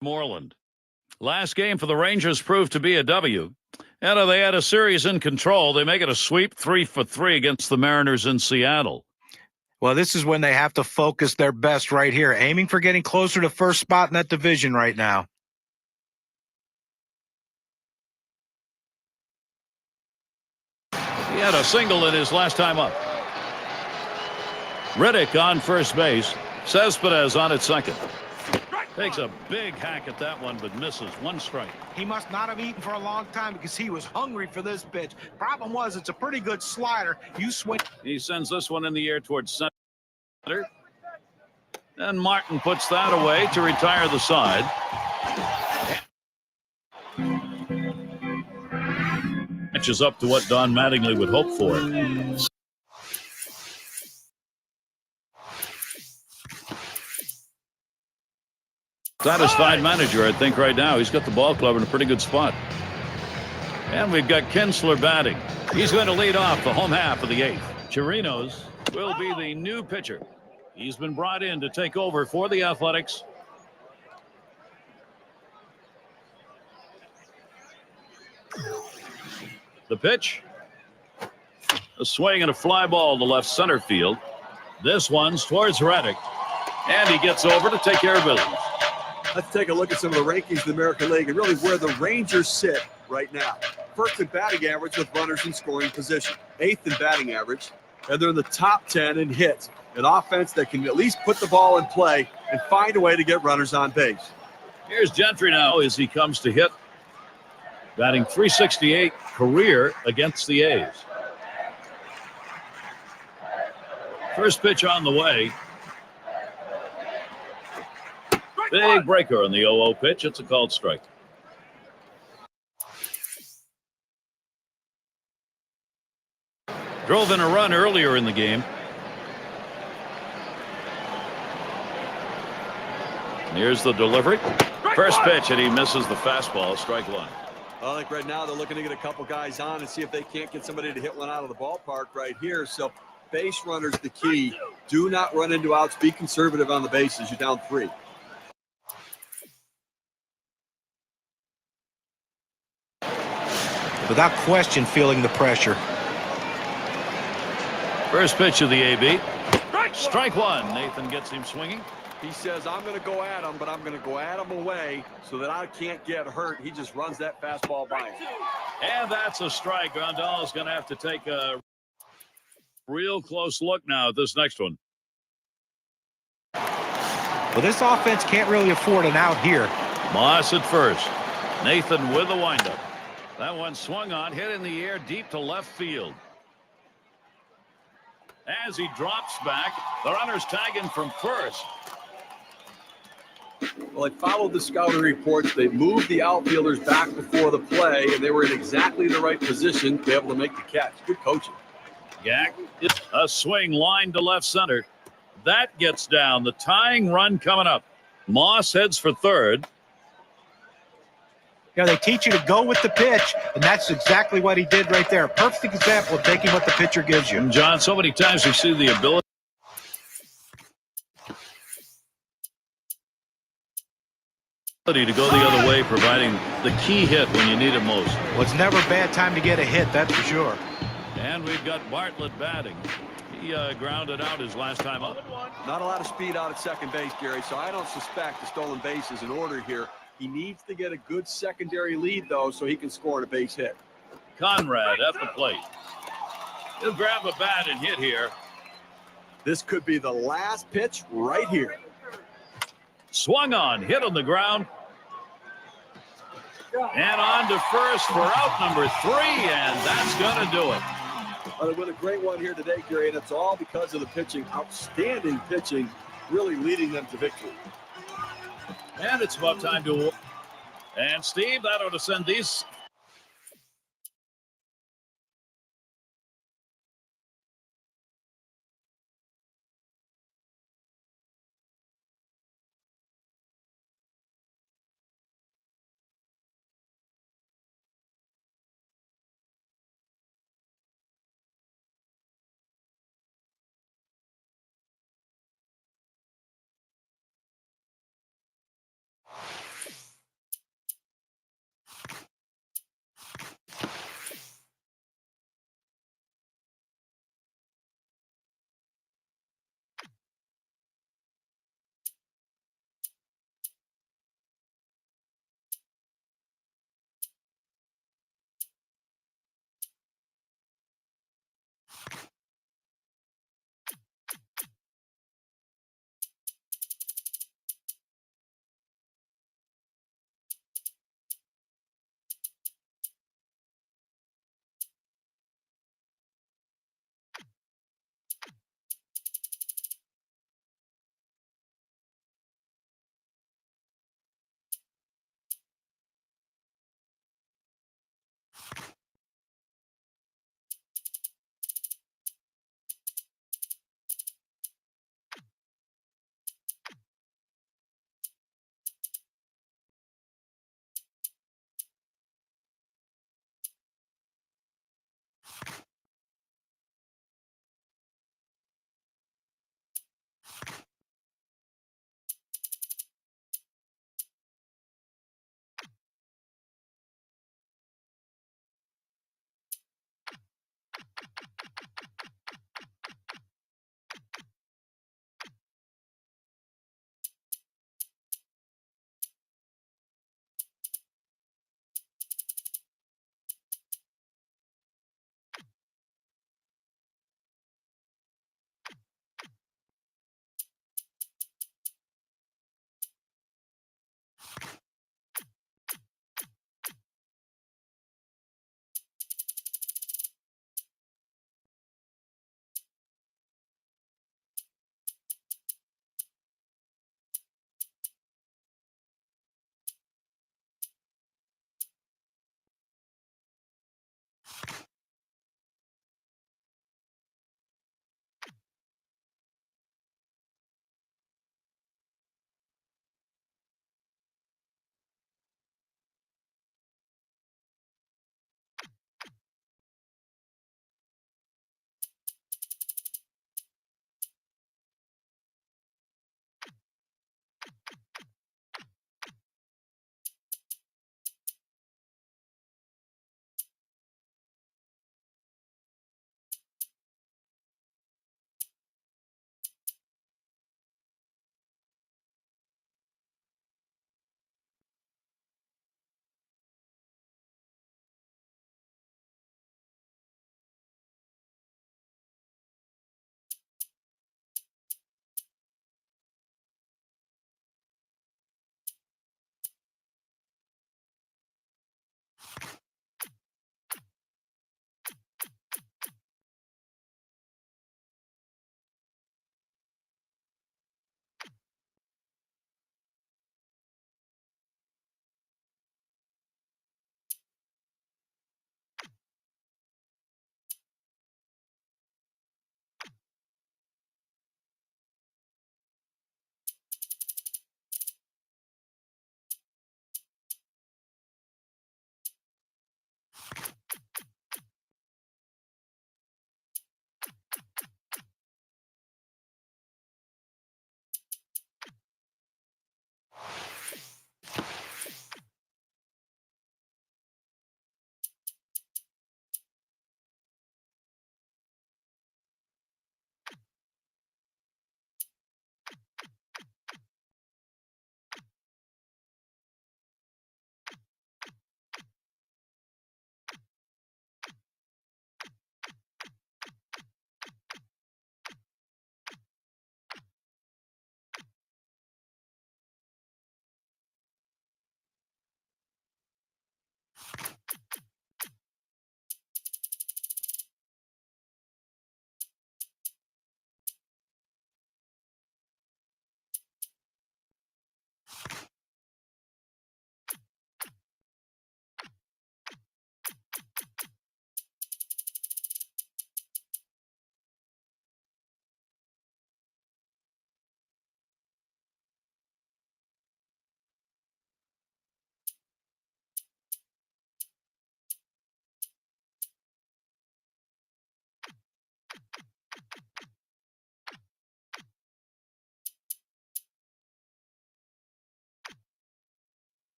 Moreland. Last game for the Rangers proved to be a W. And they had a series in control. They make it a sweep, 3 for 3 against the Mariners in Seattle. Well, this is when they have to focus their best right here, aiming for getting closer to first spot in that division right now. He had a single in his last time up. Reddick on first base. Cespedes on at second. Takes a big hack at that one, but misses. 1 strike. He must not have eaten for a long time because he was hungry for this pitch. Problem was, it's a pretty good slider. You swing. He sends this one in the air towards center. And Martin puts that away to retire the side. Matches up to what Don Mattingly would hope for. Satisfied manager, I think, right now. He's got the ball club in a pretty good spot. And we've got Kinsler batting. He's going to lead off the home half of the 8th. Chirinos will be the new pitcher. He's been brought in to take over for the Athletics. The pitch. A swing and a fly ball to left center field. This one's towards Reddick. And he gets over to take care of business. Let's take a look at some of the rankings of the American League and really where the Rangers sit right now. First in batting average with runners in scoring position. 8th in batting average. And they're in the top 10 in hits. An offense that can at least put the ball in play and find a way to get runners on base. Here's Gentry now as he comes to hit. Batting .368 career against the A's. First pitch on the way. Big breaker on the 0-0 pitch. It's a called strike. Drove in a run earlier in the game. Here's the delivery. First pitch, and he misses the fastball. Strike one. I think right now they're looking to get a couple guys on and see if they can't get somebody to hit one out of the ballpark right here. So base runner's the key. Do not run into outs. Be conservative on the bases. You're down 3. Without question, feeling the pressure. First pitch of the AB. Strike one. Nathan gets him swinging. He says, I'm going to go at him, but I'm going to go at him away so that I can't get hurt. He just runs that fastball by him. And that's a strike. Grandal is going to have to take a real close look now at this next one. Well, this offense can't really afford an out here. Moss at first. Nathan with the windup. That one swung on, hit in the air deep to left field. As he drops back, the runners tag him from first. Well, they followed the scouting reports. They moved the outfielders back before the play, and they were in exactly the right position to be able to make the catch. Good coaching. Gack, it's a swing line to left center. That gets down. The tying run coming up. Moss heads for third. You know, they teach you to go with the pitch, and that's exactly what he did right there. Perfect example of taking what the pitcher gives you. And John, so many times we see the ability to go the other way, providing the key hit when you need it most. Well, it's never a bad time to get a hit, that's for sure. And we've got Bartlett batting. He grounded out his last time up. Not a lot of speed out at second base, Gary, so I don't suspect the stolen base is in order here. He needs to get a good secondary lead, though, so he can score on a base hit. Conrad at the plate. He'll grab a bat and hit here. This could be the last pitch right here. Swung on, hit on the ground. And on to first for out number 3, and that's going to do it. Well, they win a great one here today, Gary, and it's all because of the pitching. Outstanding pitching, really leading them to victory. And it's about time to... And Steve, that ought to send these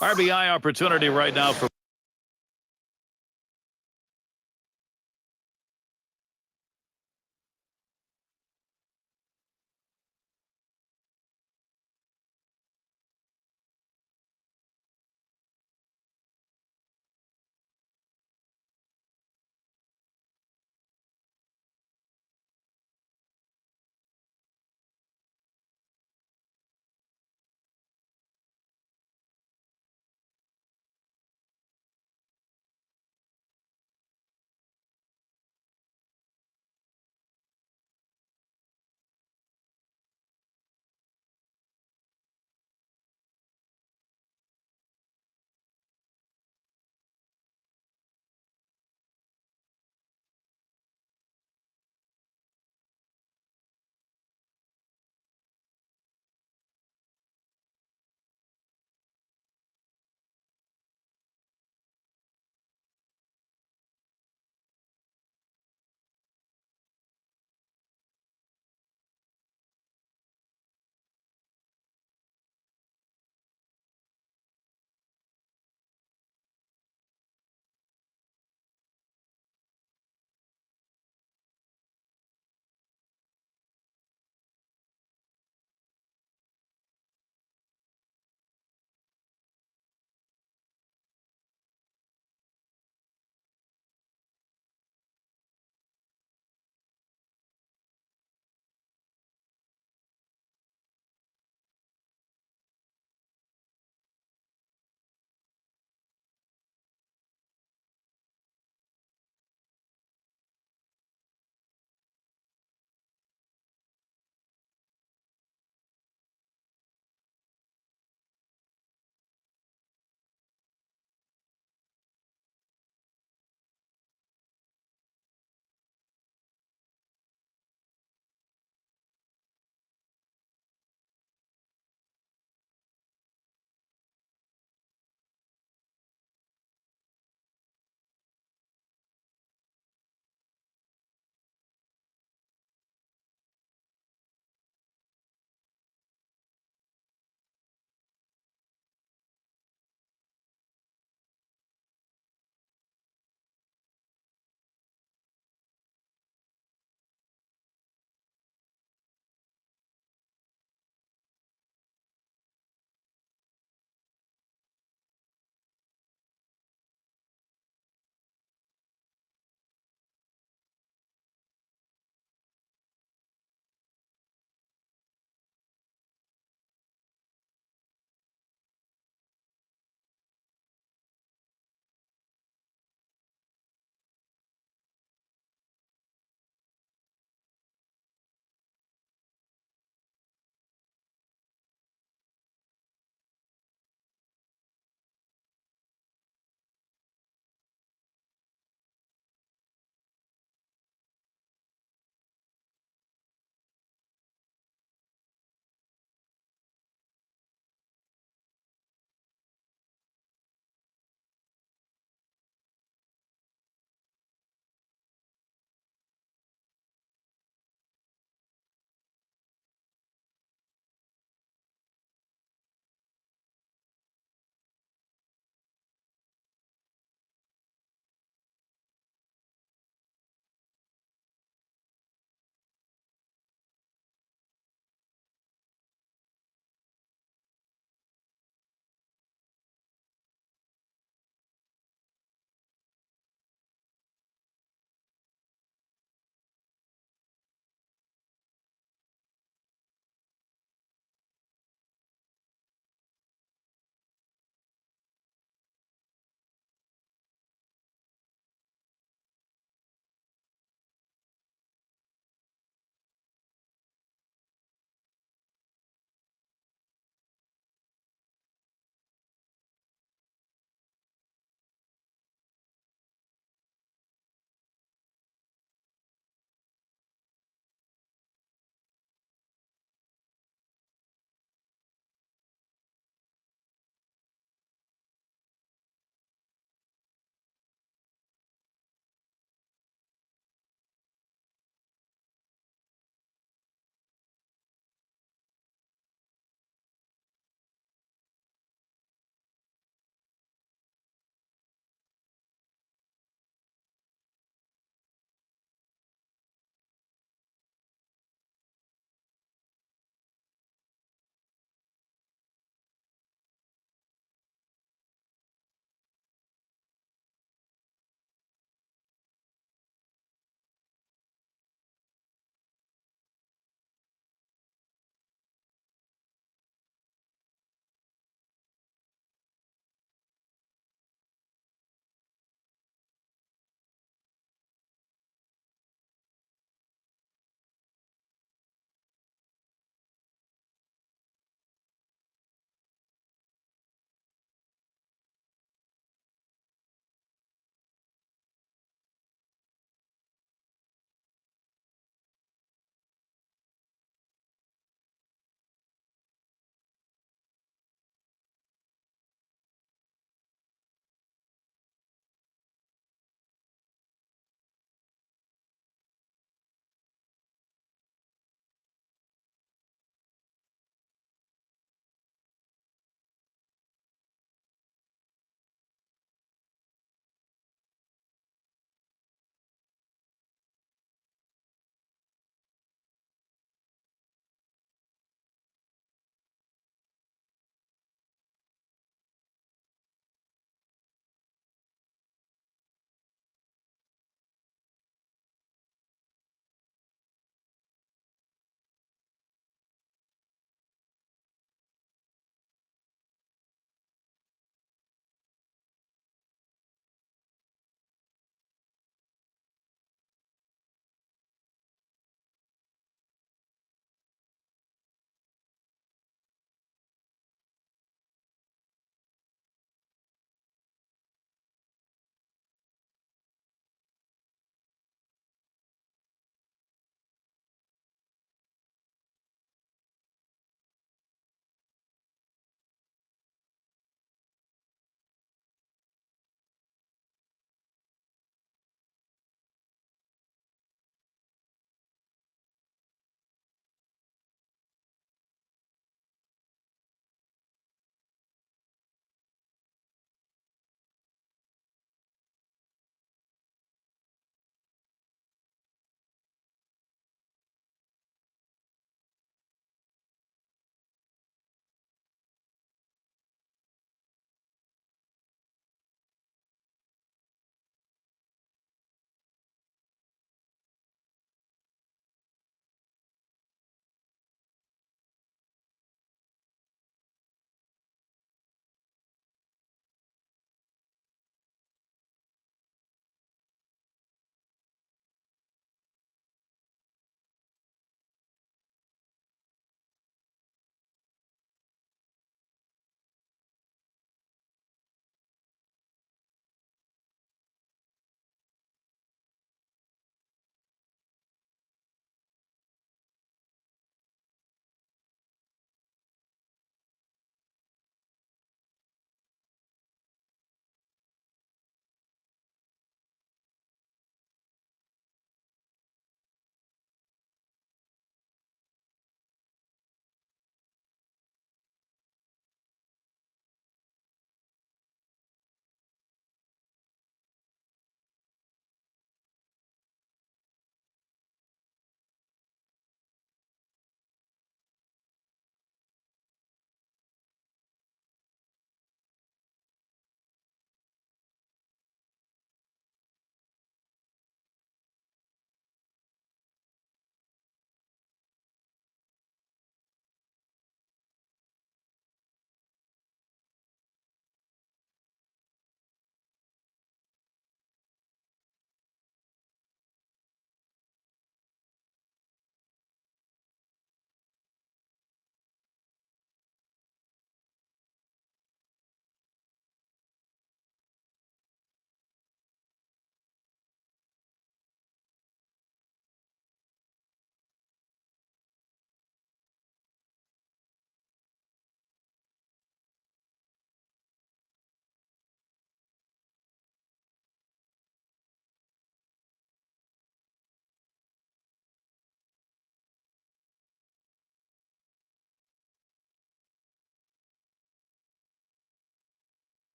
RBI opportunity right now for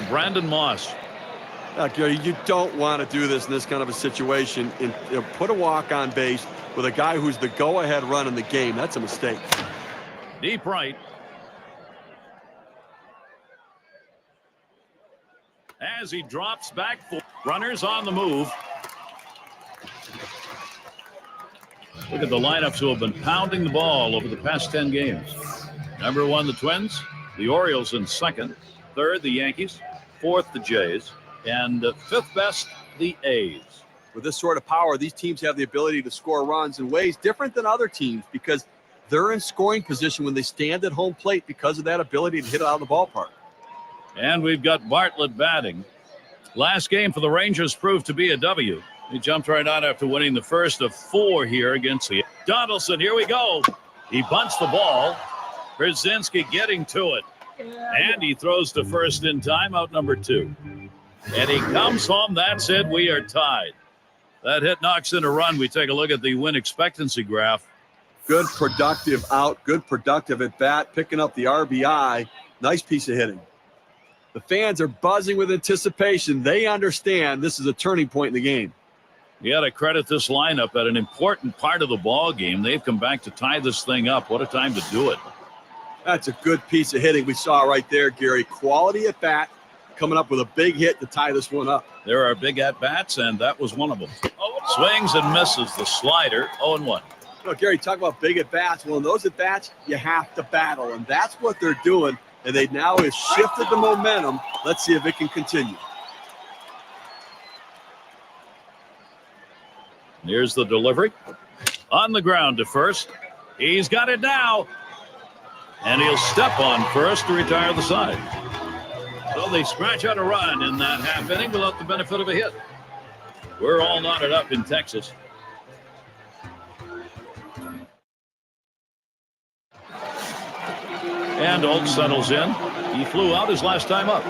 Brandon Moss. Gary, you don't want to do this in this kind of a situation. Put a walk on base with a guy who's the go-ahead run in the game. That's a mistake. Deep right. As he drops back, runners on the move. Look at the lineups who have been pounding the ball over the past 10 games. Number 1, the Twins. The Orioles in second. Third, the Yankees. Fourth, the Jays. And fifth best, the A's. With this sort of power, these teams have the ability to score runs in ways different than other teams because they're in scoring position when they stand at home plate because of that ability to hit it out of the ballpark. And we've got Bartlett batting. Last game for the Rangers proved to be a W. He jumped right on after winning the first of 4 here against the Donaldson. Here we go. He bunts the ball. Brzezinski getting to it. And he throws to first in time, out number 2. And he comes home. That's it. We are tied. That hit knocks in a run. We take a look at the win expectancy graph. Good productive out. Good productive at bat. Picking up the RBI. Nice piece of hitting. The fans are buzzing with anticipation. They understand this is a turning point in the game. You got to credit this lineup at an important part of the ball game. They've come back to tie this thing up. What a time to do it. That's a good piece of hitting we saw right there, Gary. Quality at bat, coming up with a big hit to tie this one up. There are big at-bats, and that was one of them. Swings and misses the slider, 0-1. Gary, talk about big at-bats. Well, in those at-bats, you have to battle, and that's what they're doing, and they now have shifted the momentum. Let's see if it can continue. Here's the delivery. On the ground to first. He's got it now. And he'll step on first to retire the side. So they scratch out a run in that half inning without the benefit of a hit. We're all knotted up in Texas. And Oak settles in. He flew out his last time up.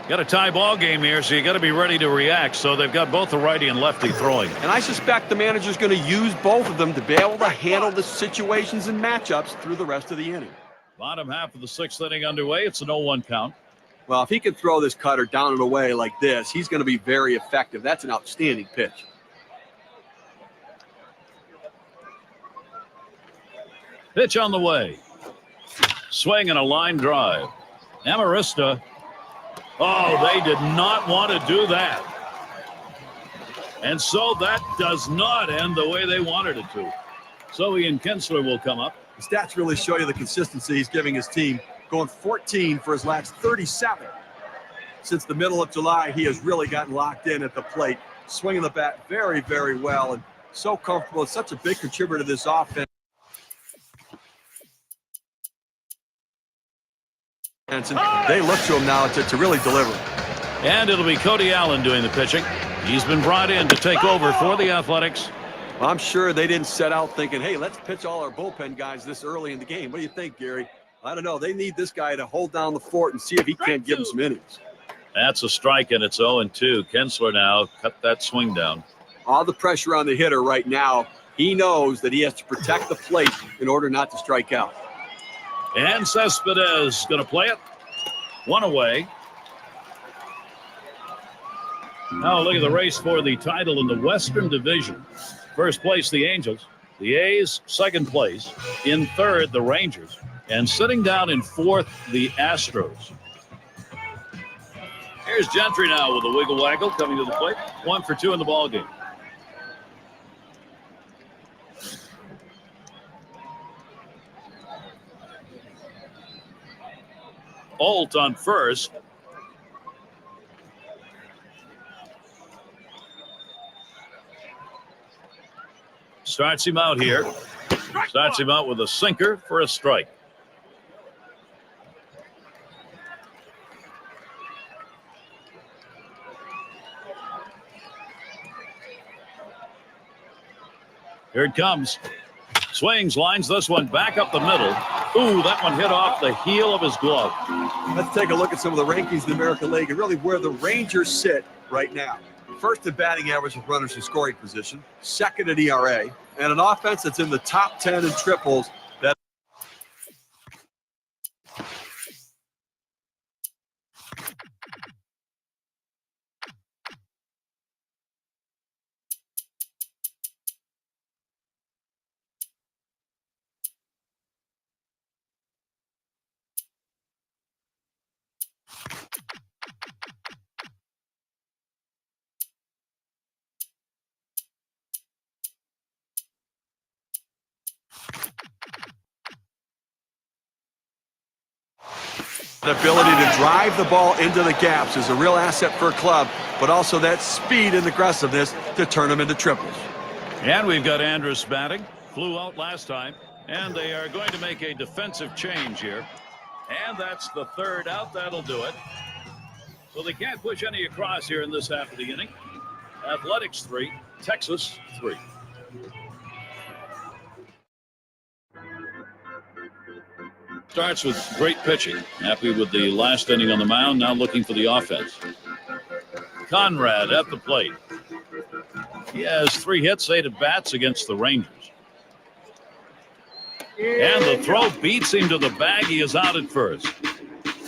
Got a tie ball game here, so you got to be ready to react. So they've got both the righty and lefty throwing. And I suspect the manager's going to use both of them to be able to handle the situations and matchups through the rest of the inning. Bottom half of the 6th inning underway. It's an 0-1 count. Well, if he can throw this cutter down and away like this, he's going to be very effective. That's an outstanding pitch. Pitch on the way. Swing and a line drive. Amarista. Oh, they did not want to do that. And so that does not end the way they wanted it to. So Ian Kinsler will come up. The stats really show you the consistency he's giving his team. Going 14 for his last 37. Since the middle of July, he has really gotten locked in at the plate. Swinging the bat very, very well and so comfortable. It's such a big contributor to this offense. And they look to him now to really deliver. And it'll be Cody Allen doing the pitching. He's been brought in to take over for the Athletics. Well, I'm sure they didn't set out thinking, hey, let's pitch all our bullpen guys this early in the game. What do you think, Gary? I don't know. They need this guy to hold down the fort and see if he can't give them some innings. That's a strike, and it's 0-2. Kinsler now cut that swing down. All the pressure on the hitter right now. He knows that he has to protect the plate in order not to strike out. And Cespedes going to play it. One away. Now look at the race for the title in the Western Division. First place, the Angels. The A's, second place. In third, the Rangers. And sitting down in fourth, the Astros. Here's Gentry now with a wiggle waggle coming to the plate. 1 for 2 in the ball game. Holt on first. Starts him out here. Starts him out with a sinker for a strike. Here it comes. Swings, lines this one back up the middle. Ooh, that one hit off the heel of his glove. Let's take a look at some of the rankings in the American League and really where the Rangers sit right now. First in batting average with runners in scoring position, second in ERA, and an offense that's in the top 10 in triples. The ability to drive the ball into the gaps is a real asset for a club, but also that speed and aggressiveness to turn them into triples. And we've got Andrus batting. Flew out last time, and they are going to make a defensive change here. And that's the third out. That'll do it. So they can't push any across here in this half of the inning. Athletics 3, Texas 3. Starts with great pitching. Happy with the last inning on the mound. Now looking for the offense. Conrad at the plate. He has 3 hits, 8 at bats against the Rangers. And the throw beats him to the bag. He is out at first.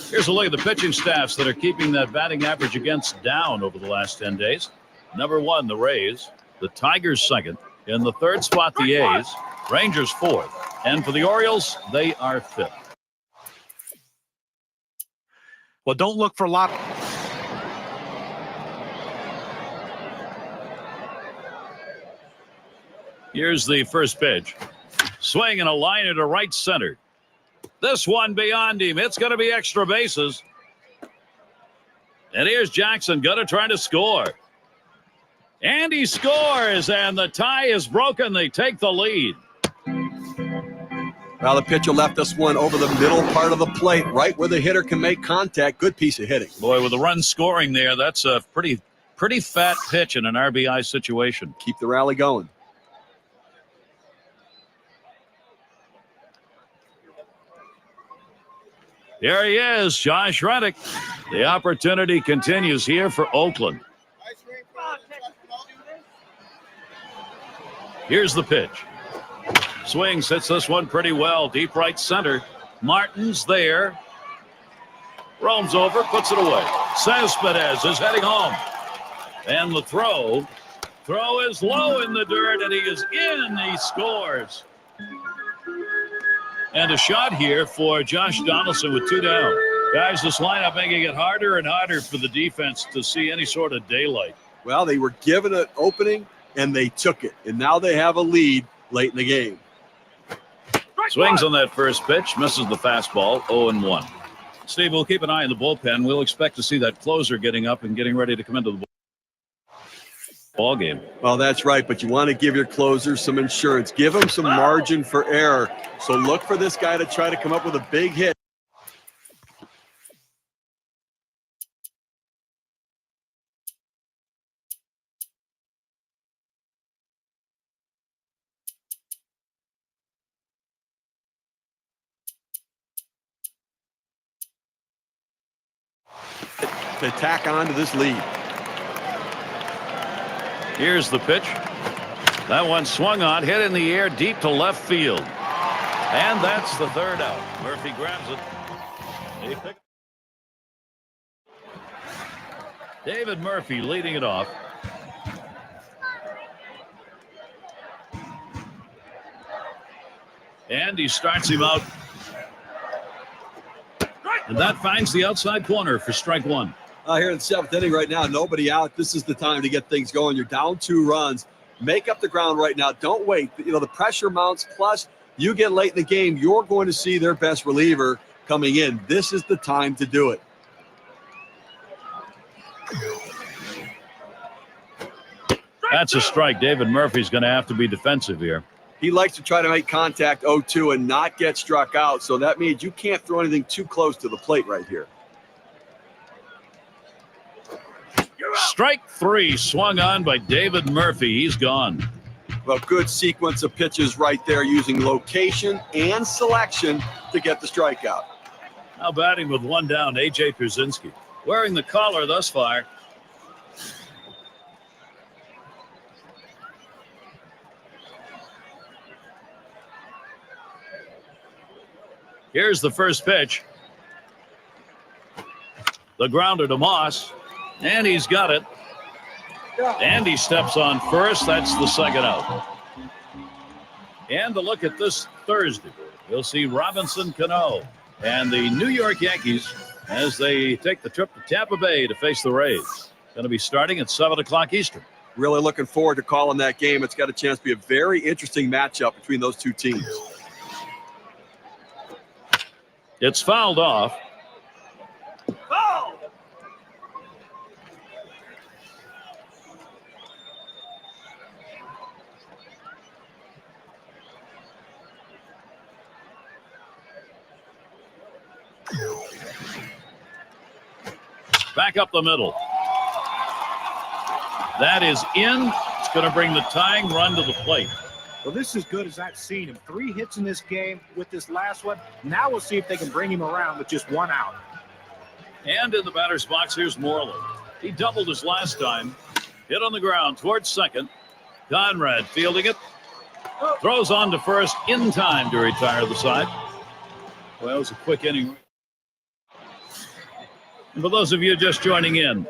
Here's a look at the pitching staffs that are keeping that batting average against down over the last 10 days. Number 1, the Rays. The Tigers second. In the third spot, the A's. Rangers fourth. And for the Orioles, they are fifth. Well, don't look for a lot. Here's the first pitch. Swing and a line into right center. This one beyond him. It's going to be extra bases. And here's Jackson going to try to score. And he scores, and the tie is broken. They take the lead. Well, the pitcher left us one over the middle part of the plate, right where the hitter can make contact. Good piece of hitting. Boy, with the run scoring there, that's a pretty fat pitch in an RBI situation. Keep the rally going. Here he is, Josh Reddick. The opportunity continues here for Oakland. Here's the pitch. Swings, hits this one pretty well. Deep right center. Martin's there. Roams over, puts it away. Cespedes is heading home. And the throw is low in the dirt, and he is in. He scores. And a shot here for Josh Donaldson with 2 down. Guys, this lineup making it harder and harder for the defense to see any sort of daylight. Well, they were given an opening, and they took it. And now they have a lead late in the game. Swings on that first pitch, misses the fastball, 0-1. Steve, we'll keep an eye on the bullpen. We'll expect to see that closer getting up and getting ready to come into the ball game. Well, that's right, but you want to give your closers some insurance. Give them some margin for error. So look for this guy to try to come up with a big hit. To tack on to this lead. Here's the pitch. That one swung on, hit in the air deep to left field. And that's the third out. Murphy grabs it. David Murphy leading it off. And he starts him out. And that finds the outside corner for strike 1. Here in the 7th inning right now, nobody out. This is the time to get things going. You're down 2 runs. Make up the ground right now. Don't wait. You know, the pressure mounts. Plus, you get late in the game, you're going to see their best reliever coming in. This is the time to do it. That's a strike. David Murphy's going to have to be defensive here. He likes to try to make contact 0-2 and not get struck out, so that means you can't throw anything too close to the plate right here. Strike 3 swung on by David Murphy. He's gone. Well, good sequence of pitches right there using location and selection to get the strikeout. Now batting with one down, A.J. Pierzynski. Wearing the collar thus far. Here's the first pitch. The grounder to Moss. And he's got it. And he steps on first. That's the second out. And a look at this Thursday. You'll see Robinson Cano and the New York Yankees as they take the trip to Tampa Bay to face the Rays. Going to be starting at 7 o'clock Eastern. Really looking forward to calling that game. It's got a chance to be a very interesting matchup between those two teams. It's fouled off. Back up the middle. That is in. It's going to bring the tying run to the plate. Well, this is good as I've seen him. 3 hits in this game with this last one. Now we'll see if they can bring him around with just 1 out. And in the batter's box, here's Moreland. He doubled his last time. Hit on the ground towards second. Conrad fielding it. Throws on to first in time to retire the side. Well, it was a quick inning. And for those of you just joining in,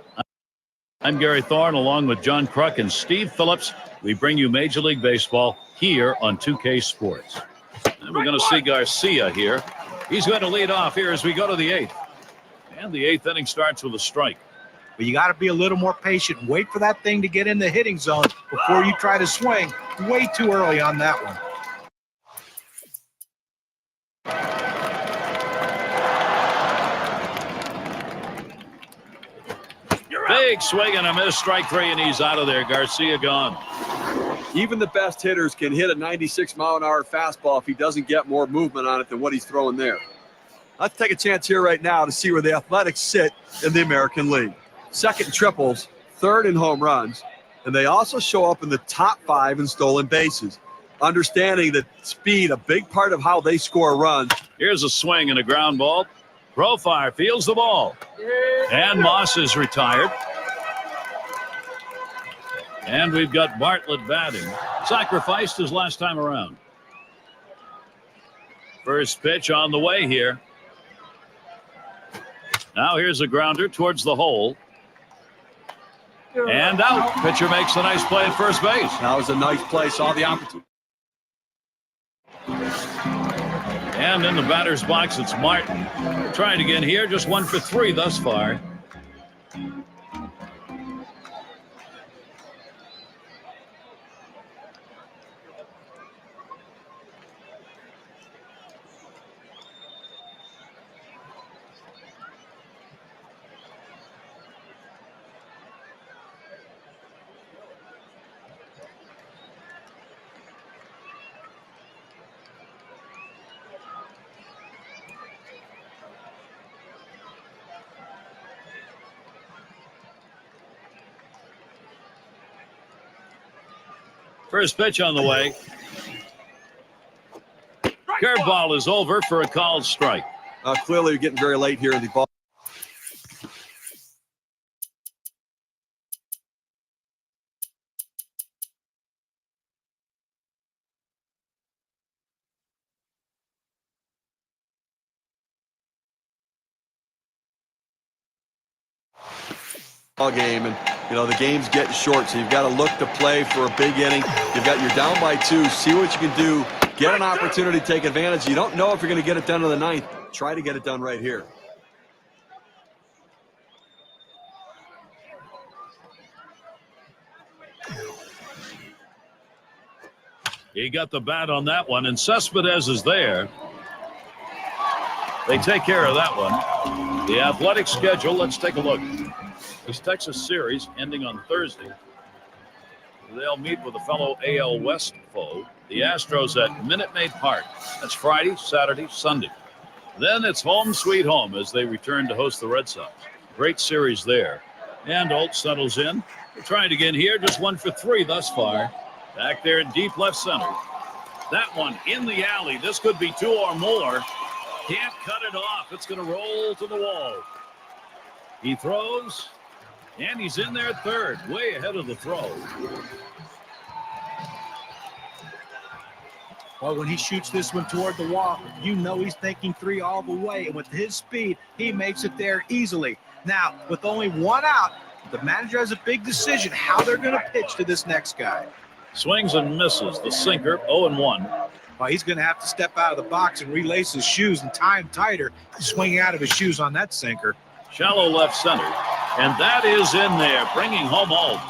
I'm Gary Thorne along with John Kruk and Steve Phillips. We bring you Major League Baseball here on 2K Sports. And we're going to see Garcia here. He's going to lead off here as we go to the 8th. And the 8th inning starts with a strike. But you got to be a little more patient. Wait for that thing to get in the hitting zone before you try to swing. Way too early on that one. Big swing and a miss, strike 3, and he's out of there. Garcia gone. Even the best hitters can hit a 96-mile-an-hour fastball if he doesn't get more movement on it than what he's throwing there. Let's take a chance here right now to see where the Athletics sit in the American League. Second in triples, third in home runs, and they also show up in the top 5 in stolen bases. Understanding that speed, a big part of how they score runs. Here's a swing and a ground ball. Profar fields the ball. And Moss is retired. And we've got Bartlett batting. Sacrificed his last time around. First pitch on the way here. Now here's a grounder towards the hole. And out. Pitcher makes a nice play at first base. That was a nice play. Saw the opportunity. And in the batter's box, it's Martin. Trying again here. Just 1 for 3 thus far. First pitch on the way. Curveball is over for a called strike. Clearly, you're getting very late here in the ball. Game, and the game's getting short, so you've got to look to play for a big inning. You're down by 2. See what you can do. Get an opportunity to take advantage. You don't know if you're going to get it done in the 9th. Try to get it done right here. He got the bat on that one, and Cespedes is there. They take care of that one. The Athletic schedule, let's take a look. This Texas series ending on Thursday. They'll meet with a fellow AL West foe, the Astros, at Minute Maid Park. That's Friday, Saturday, Sunday. Then it's home sweet home as they return to host the Red Sox. Great series there. And Alt settles in. They're trying again here, just 1 for 3 thus far. Back there in deep left center. That one in the alley. This could be 2 or more. Can't cut it off. It's going to roll to the wall. He throws, and he's in there third, way ahead of the throw. Well, when he shoots this one toward the wall, you know he's thinking 3 all the way. And with his speed, he makes it there easily. Now, with only 1 out, the manager has a big decision how they're going to pitch to this next guy. Swings and misses. The sinker, 0-1. Well, he's going to have to step out of the box and relace his shoes and tie him tighter, swinging out of his shoes on that sinker. Shallow left center. And that is in there, bringing home Alt.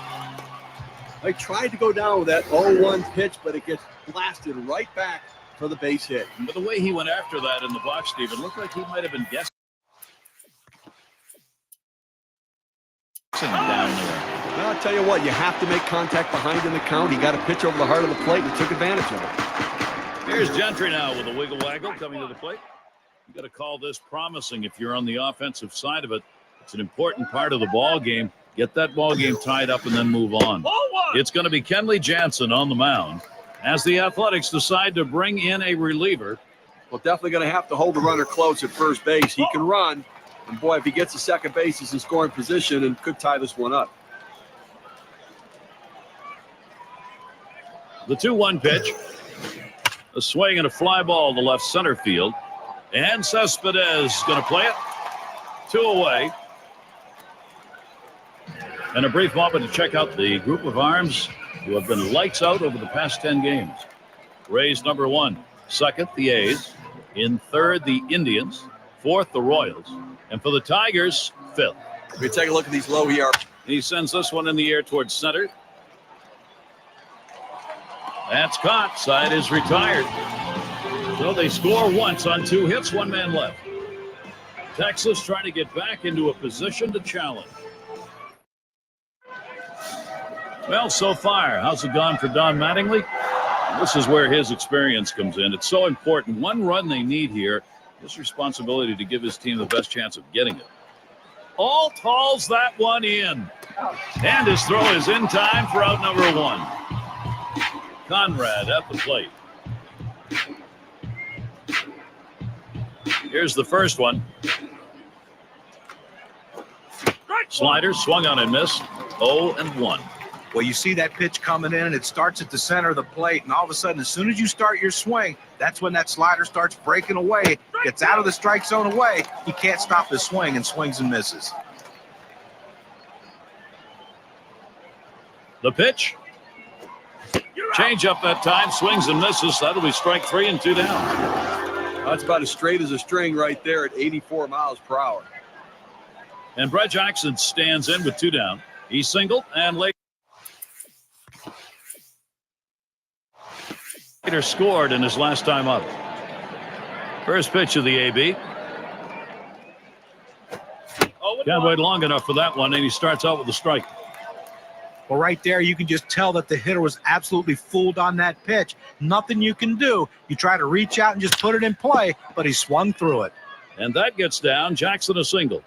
I tried to go down with that 0-1 pitch, but it gets blasted right back for the base hit. But the way he went after that in the box, Steve, it looked like he might have been guessing down there. Well, I'll tell you what, you have to make contact behind in the count. He got a pitch over the heart of the plate and took advantage of it. Here's Gentry now with a wiggle waggle coming to the plate. You got to call this promising if you're on the offensive side of it. It's an important part of the ball game. Get that ball game tied up and then move on. It's going to be Kenley Jansen on the mound as the Athletics decide to bring in a reliever. Well, definitely going to have to hold the runner close at first base. He can run. And, boy, if he gets to second base, he's in scoring position and could tie this one up. The 2-1 pitch. A swing and a fly ball to left center field. And Cespedes going to play it. 2 away. And a brief moment to check out the group of arms who have been lights out over the past 10 games. Rays number 1. Second, the A's. In third, the Indians. Fourth, the Royals. And for the Tigers, fifth. If you take a look at these low ER. He sends this one in the air towards center. That's caught. Side is retired. So they score once on 2 hits, 1 man left. Texas trying to get back into a position to challenge. Well, so far, how's it gone for Don Mattingly? This is where his experience comes in. It's so important. 1 run they need here. His responsibility to give his team the best chance of getting it. Alt hauls that one in. And his throw is in time for out number 1. Conrad at the plate. Here's the first one. Slider swung on and missed. 0-1. Well, you see that pitch coming in, and it starts at the center of the plate, and all of a sudden, as soon as you start your swing, that's when that slider starts breaking away, gets out of the strike zone away. He can't stop his swing and swings and misses. The pitch. Change up that time, swings and misses. That'll be strike 3 and 2 down. That's about as straight as a string right there at 84 miles per hour. And Brett Jackson stands in with 2 down. He singled and later scored in his last time up. First pitch of the AB. Can't wait long enough for that one, and he starts out with a strike. Well, right there, you can just tell that the hitter was absolutely fooled on that pitch. Nothing you can do. You try to reach out and just put it in play, but he swung through it. And that gets down. Jackson a single.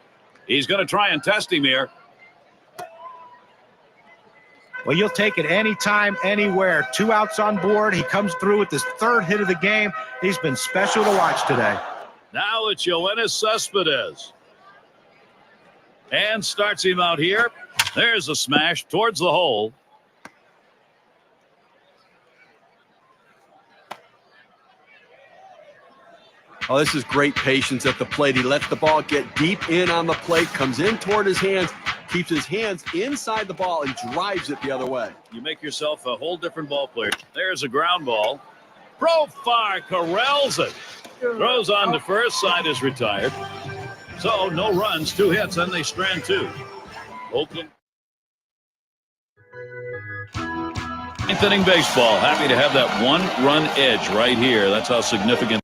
He's going to try and test him here. Well, you'll take it anytime, anywhere. 2 outs on board. He comes through with his 3rd hit of the game. He's been special to watch today. Now it's Yoenis Cespedes. And starts him out here. There's a smash towards the hole. Oh, this is great patience at the plate. He lets the ball get deep in on the plate, comes in toward his hands, keeps his hands inside the ball, and drives it the other way. You make yourself a whole different ball player. There's a ground ball. Profar corrals it. Throws on to first. Side is retired. So no runs, 2 hits, and they strand 2. Oakland. 9th inning baseball. Happy to have that 1-run edge right here. That's how significant.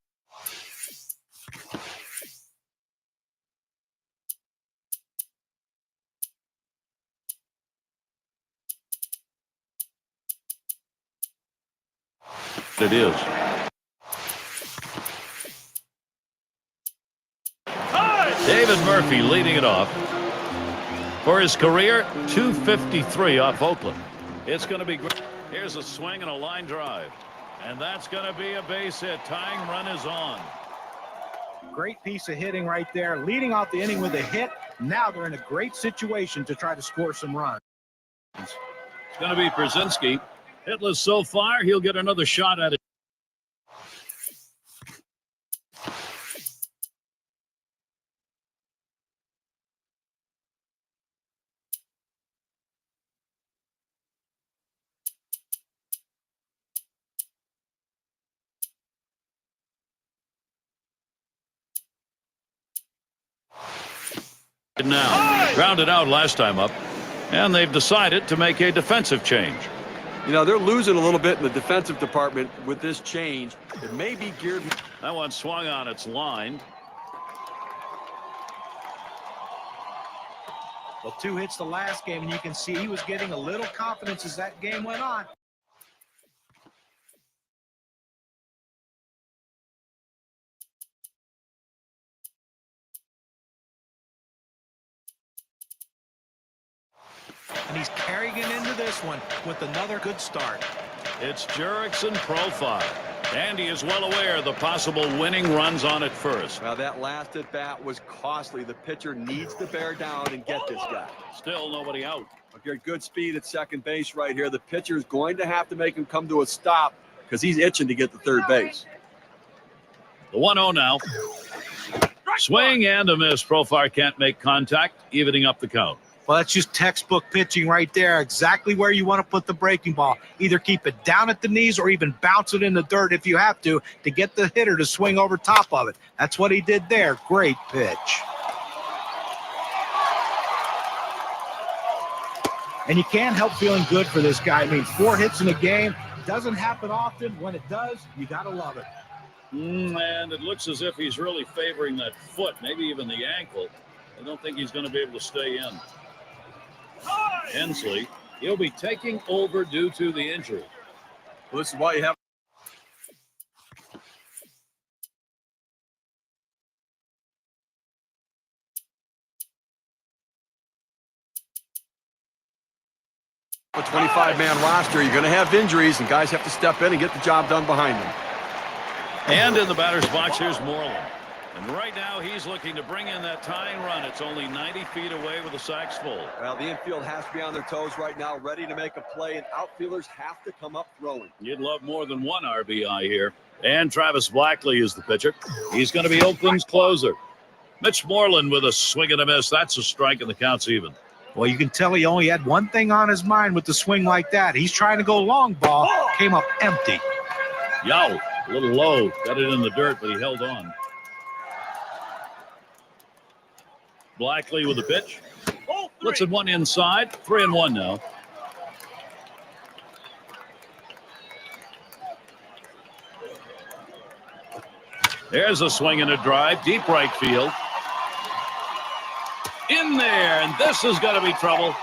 It is. David Murphy leading it off. For his career, 253 off Oakland. It's going to be great. Here's a swing and a line drive. And that's going to be a base hit. Tying run is on. Great piece of hitting right there. Leading off the inning with a hit. Now they're in a great situation to try to score some runs. It's going to be Brzezinski. Hitless so far. He'll get another shot at it. Now, grounded out last time up, and they've decided to make a defensive change. You know, they're losing a little bit in the defensive department with this change. It may be geared. That one swung on its line. Well, 2 hits the last game, and you can see he was getting a little confidence as that game went on. And he's carrying it into this one with another good start. It's Jurickson profile. And he is well aware of the possible winning runs on at first. Well, that last at bat was costly. The pitcher needs to bear down and get this guy. Still nobody out. If you're at good speed at second base right here, the pitcher is going to have to make him come to a stop because he's itching to get to third base. The 1-0 now. Swing and a miss. Profar can't make contact, evening up the count. Well, that's just textbook pitching right there. Exactly where you want to put the breaking ball. Either keep it down at the knees or even bounce it in the dirt if you have to get the hitter to swing over top of it. That's what he did there. Great pitch. And you can't help feeling good for this guy. I mean, 4 hits in a game doesn't happen often. When it does, you got to love it. And it looks as if he's really favoring that foot, maybe even the ankle. I don't think he's going to be able to stay in. Hensley, he'll be taking over due to the injury. Well, this is why you have. A 25-man roster, you're going to have injuries, and guys have to step in and get the job done behind them. And in the batter's box, here's Moreland. And right now, he's looking to bring in that tying run. It's only 90 feet away with the sacks full. Well, the infield has to be on their toes right now, ready to make a play, and outfielders have to come up throwing. You'd love more than one RBI here. And Travis Blackley is the pitcher. He's going to be Oakland's closer. Mitch Moreland with a swing and a miss. That's a strike, and the count's even. Well, you can tell he only had one thing on his mind with the swing like that. He's trying to go long ball. Came up empty. Yow, a little low. Got it in the dirt, but he held on. Blackley with the pitch. Puts it one inside. 3-1 now. There's a swing and a drive. Deep right field. In there, and this is going to be trouble.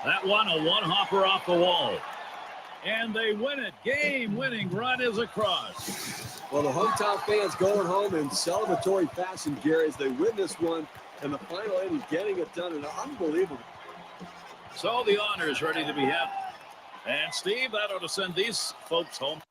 That one, a one-hopper off the wall. And they win it. Game-winning run is across. Well, the hometown fans going home in celebratory fashion, Gary, as they win this one. And the final inning, getting it done, and unbelievable. So the honor is ready to be had. And Steve, that ought to send these folks home.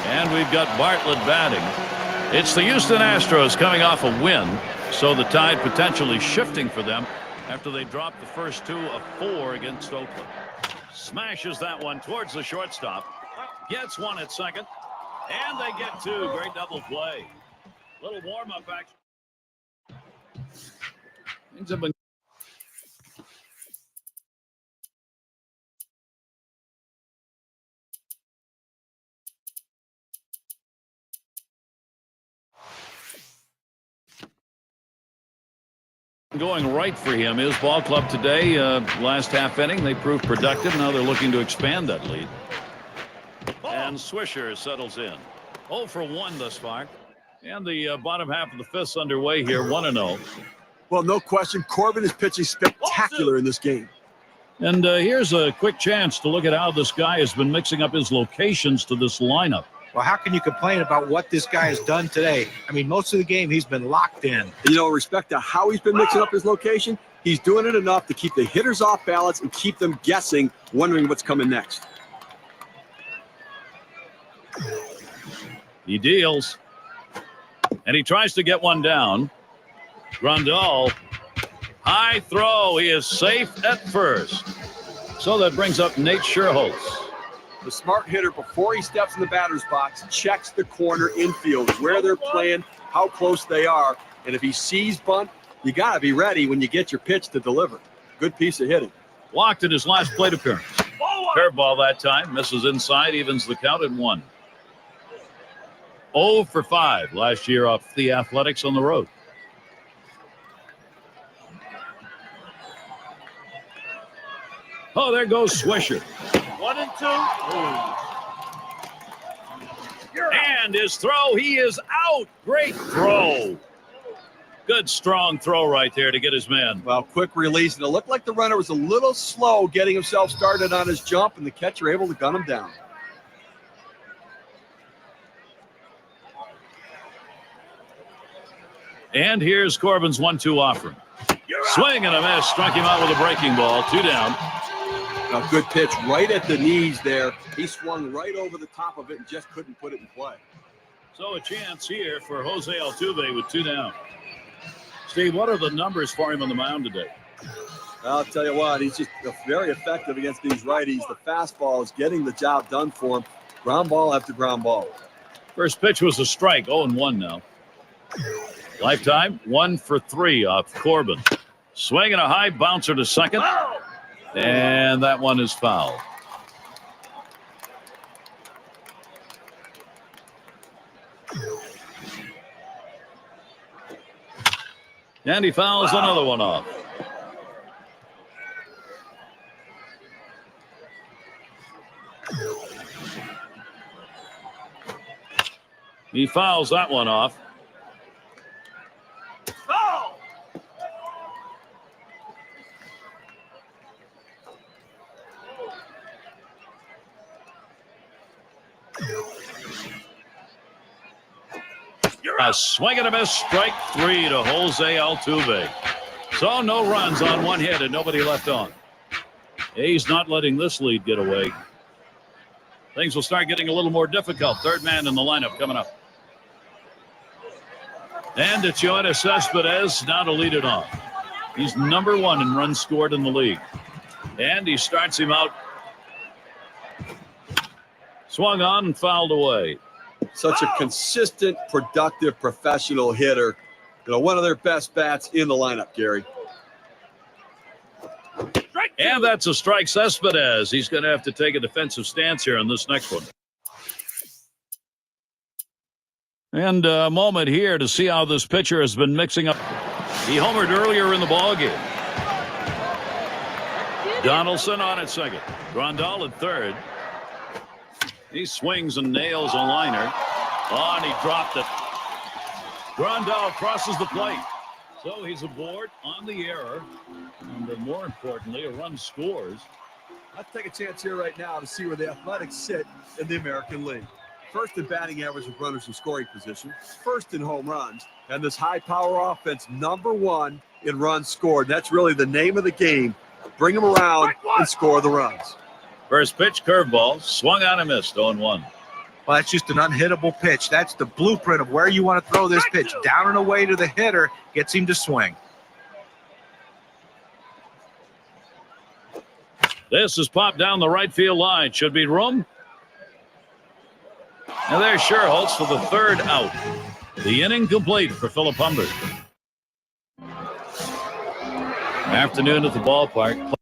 And we've got Bartlett batting. It's the Houston Astros coming off a win, so the tide potentially shifting for them after they dropped the first 2 of 4 against Oakland. Smashes that one towards the shortstop. Gets one at second. And they get 2. Great double play. Little warm-up action. Things have been going right for him. His ball club today, last half inning, they proved productive. Now they're looking to expand that lead. And Swisher settles in. 0 for 1 thus far. And the bottom half of the fifth's underway here, 1-0. Well, no question, Corbin is pitching spectacular in this game. And here's a quick chance to look at how this guy has been mixing up his locations to this lineup. Well, how can you complain about what this guy has done today? I mean, most of the game he's been locked in. You know, in respect to how he's been mixing up his location, he's doing it enough to keep the hitters off balance and keep them guessing, wondering what's coming next. He deals. And he tries to get one down. Grandal, high throw. He is safe at first. So that brings up Nate Scherholz. The smart hitter, before he steps in the batter's box, checks the corner infield, where they're playing, how close they are. And if he sees bunt, you got to be ready when you get your pitch to deliver. Good piece of hitting. Walked in his last plate appearance. Curveball that time. Misses inside. Evens the count at 1. 0 for 5 last year off the Athletics on the road. Oh, there goes Swisher. 1-2. And his throw, he is out. Great throw. Good strong throw right there to get his man. Well, quick release, and it looked like the runner was a little slow getting himself started on his jump, and the catcher able to gun him down. And here's Corbin's 1-2 offering. Swing and a miss. Struck him out with a breaking ball. 2 down. A good pitch right at the knees there. He swung right over the top of it and just couldn't put it in play. So a chance here for Jose Altuve with 2 down. Steve, what are the numbers for him on the mound today? I'll tell you what, he's just very effective against these righties. The fastball is getting the job done for him. Ground ball after ground ball. First pitch was a strike. 0-1 now. Lifetime 1 for 3 off Corbin. Swinging a high bouncer to second. And that one is foul. And he fouls another one off. He fouls that one off. A swing and a miss, strike 3 to Jose Altuve. So no runs on 1 hit and nobody left on. He's not letting this lead get away. Things will start getting a little more difficult. Third man in the lineup coming up. And it's Yoenis Cespedes now to lead it off. He's number 1 in runs scored in the league. And he starts him out. Swung on and fouled away. Such a consistent, productive, professional hitter. You know, one of their best bats in the lineup, Gary. And that's a strike. Cespedes. He's going to have to take a defensive stance here on this next one. And a moment here to see how this pitcher has been mixing up. He homered earlier in the ballgame. Donaldson on at second. Grandal at third. He swings and nails a liner. Oh, and he dropped it. Grandal crosses the plate. So he's aboard on the error. And more importantly, a run scores. Let's take a chance here right now to see where the Athletics sit in the American League. First in batting average with runners in scoring position. First in home runs. And this high-power offense, number 1 in runs scored. That's really the name of the game. Bring them around and score the runs. First pitch, curveball, swung on and missed, 0-1. Well, that's just an unhittable pitch. That's the blueprint of where you want to throw this pitch. Down and away to the hitter, gets him to swing. This is popped down the right field line. Should be room. And there's Scherholz for the 3rd out. The inning complete for Philip Humbert. Afternoon at the ballpark.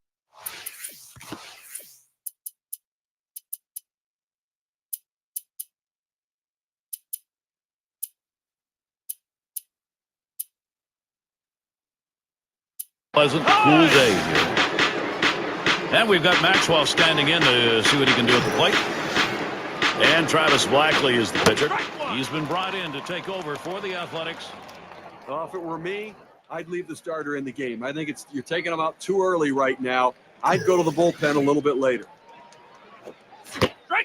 Pleasant, cool day here. And we've got Maxwell standing in to see what he can do at the plate. And Travis Blackley is the pitcher. He's been brought in to take over for the Athletics. If it were me, I'd leave the starter in the game. I think you're taking him out too early right now. I'd go to the bullpen a little bit later.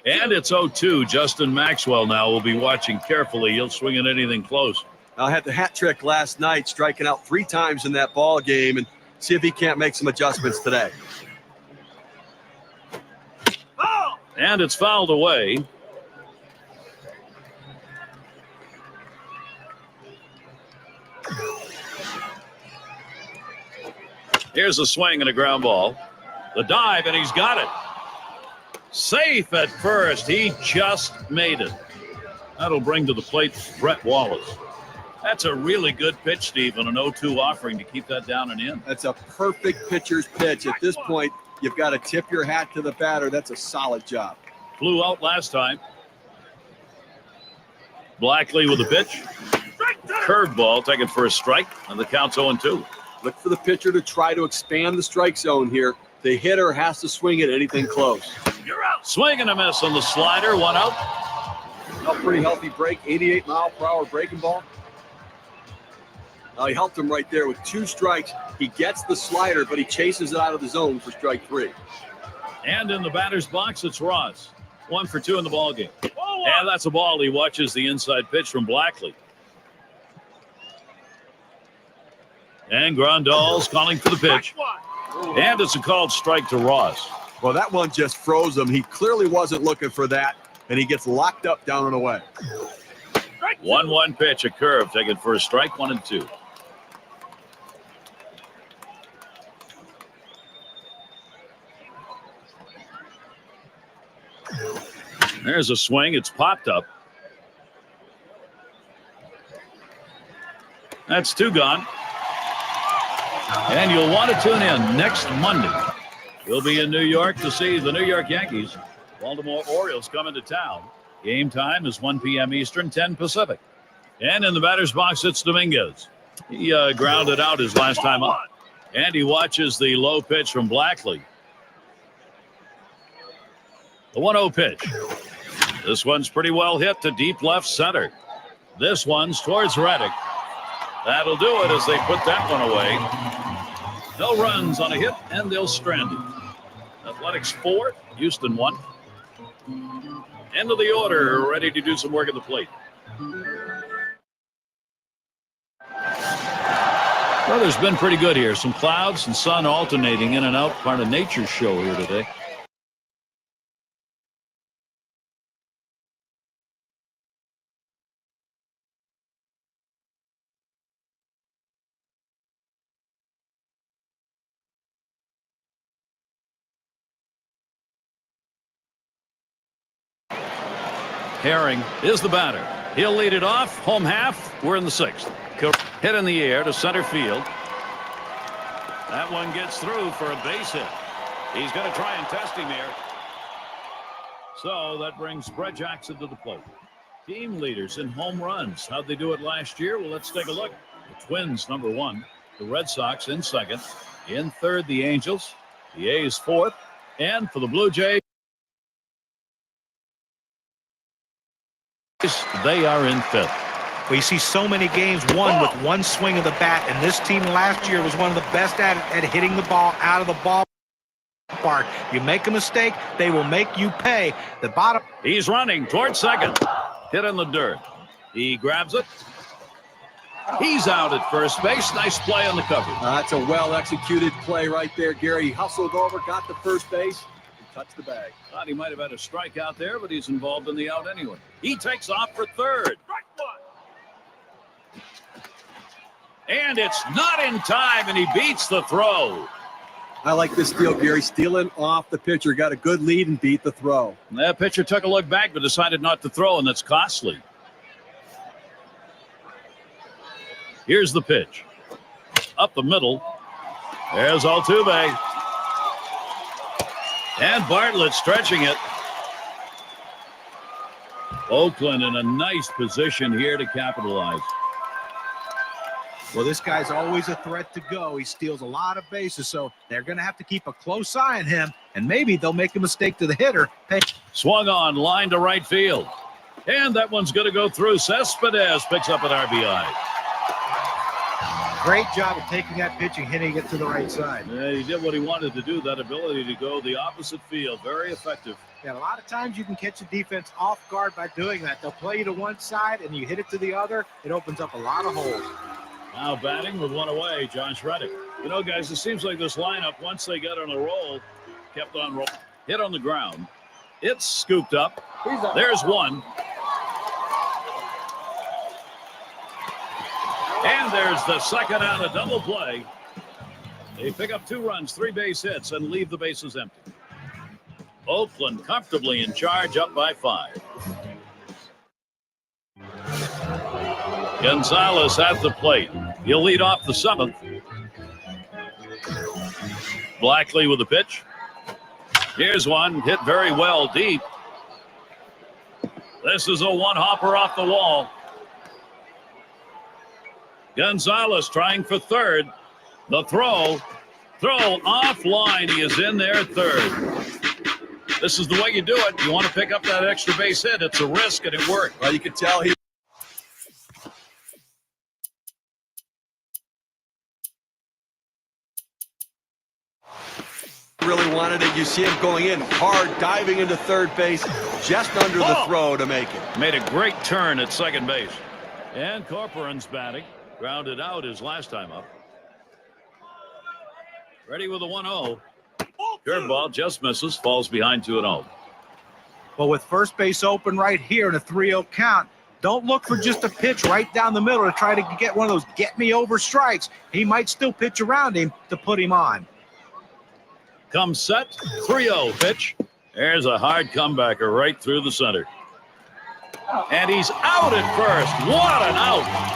And it's 0-2. Justin Maxwell now will be watching carefully. He'll swing at anything close. I had the hat trick last night, striking out 3 times in that ball game, and see if he can't make some adjustments today. And it's fouled away. Here's a swing and a ground ball. The dive, and he's got it. Safe at first. He just made it. That'll bring to the plate Brett Wallace. That's a really good pitch, Steve, on an 0-2 offering to keep that down and in. That's a perfect pitcher's pitch. At this point, you've got to tip your hat to the batter. That's a solid job. Flew out last time. Blackley with a pitch. Curveball taken for a strike, and the count's 0-2. Look for the pitcher to try to expand the strike zone here. The hitter has to swing at anything close. You're out. Swing and a miss on the slider. 1 out. A pretty healthy break, 88-mile-per-hour breaking ball. He helped him right there with 2 strikes. He gets the slider, but he chases it out of the zone for strike 3. And in the batter's box, it's Ross. 1 for 2 in the ballgame. And that's a ball. He watches the inside pitch from Blackley. And Grandal's calling for the pitch. And it's a called strike to Ross. Well, that one just froze him. He clearly wasn't looking for that, and he gets locked up down and away. 1-1 pitch, a curve taken for a strike, 1-2. There's a swing. It's popped up. That's 2 gone. And you'll want to tune in next Monday. We'll be in New York to see the New York Yankees. Baltimore Orioles coming to town. Game time is 1 p.m. Eastern, 10 Pacific. And in the batter's box, it's Dominguez. He grounded out his last time up. And he watches the low pitch from Blackley. The 1-0 pitch. This one's pretty well hit to deep left center. This one's towards Reddick. That'll do it as they put that one away. No runs on a hit, and they'll strand it. Athletics 4, Houston 1. End of the order, ready to do some work at the plate. Weather's been pretty good here. Some clouds and sun alternating in and out. Part of nature's show here today. Herring is the batter. He'll lead it off. Home half. We're in the 6th. Hit in the air to center field. That one gets through for a base hit. He's going to try and test him here. So that brings Brett Jackson to the plate. Team leaders in home runs. How'd they do it last year? Well, let's take a look. The Twins, number 1. The Red Sox in 2nd. In 3rd, the Angels. The A's 4th. And for the Blue Jays, they are in 5th. We see so many games won with one swing of the bat, and this team last year was one of the best at hitting the ball out of the ballpark. You make a mistake, they will make you pay. The bottom. He's running towards 2nd. Hit in the dirt. He grabs it. He's out at first base. Nice play on the cover. That's a well-executed play right there, Gary. He hustled over, got to first base, and touched the bag. Thought he might have had a strikeout there, but he's involved in the out anyway. He takes off for 3rd. And it's not in time, and he beats the throw. I like this deal, Gary. Stealing off the pitcher. Got a good lead and beat the throw. That pitcher took a look back, but decided not to throw, and that's costly. Here's the pitch. Up the middle. There's Altuve. And Bartlett stretching it. Oakland in a nice position here to capitalize. Well, this guy's always a threat to go. He steals a lot of bases, so they're going to have to keep a close eye on him and maybe they'll make a mistake to the hitter. Swung on, line to right field. And that one's going to go through. Cespedes picks up an RBI. Great job of taking that pitch and hitting it to the right side. Yeah, he did what he wanted to do, that ability to go the opposite field. Very effective. Yeah, a lot of times you can catch the defense off guard by doing that. They'll play you to one side and you hit it to the other. It opens up a lot of holes. Now batting with one away, Josh Reddick. You know, guys, it seems like this lineup, once they got on a roll, kept on rolling. Hit on the ground. It's scooped up. There's one. And there's the second out, a double play. They pick up 2 runs, 3 base hits, and leave the bases empty. Oakland comfortably in charge, up by 5. Gonzalez at the plate. He'll lead off the 7th. Blackley with the pitch. Here's one, hit very well deep. This is a one-hopper off the wall. Gonzalez trying for third. The throw offline. He is in there at third. This is the way you do it. You want to pick up that extra base hit. It's a risk, and it worked. Well, you can tell he really wanted it. You see him going in hard, diving into third base, just under the throw to make it. Made a great turn at second base. And Corcoran's batting. Grounded out his last time up. Ready with a 1-0. Curveball just misses, falls behind 2-0. Well, with first base open right here in a 3-0 count, don't look for just a pitch right down the middle to try to get one of those get-me-over strikes. He might still pitch around him to put him on. Comes set, 3-0 pitch. There's a hard comebacker right through the center. And he's out at first. What an out.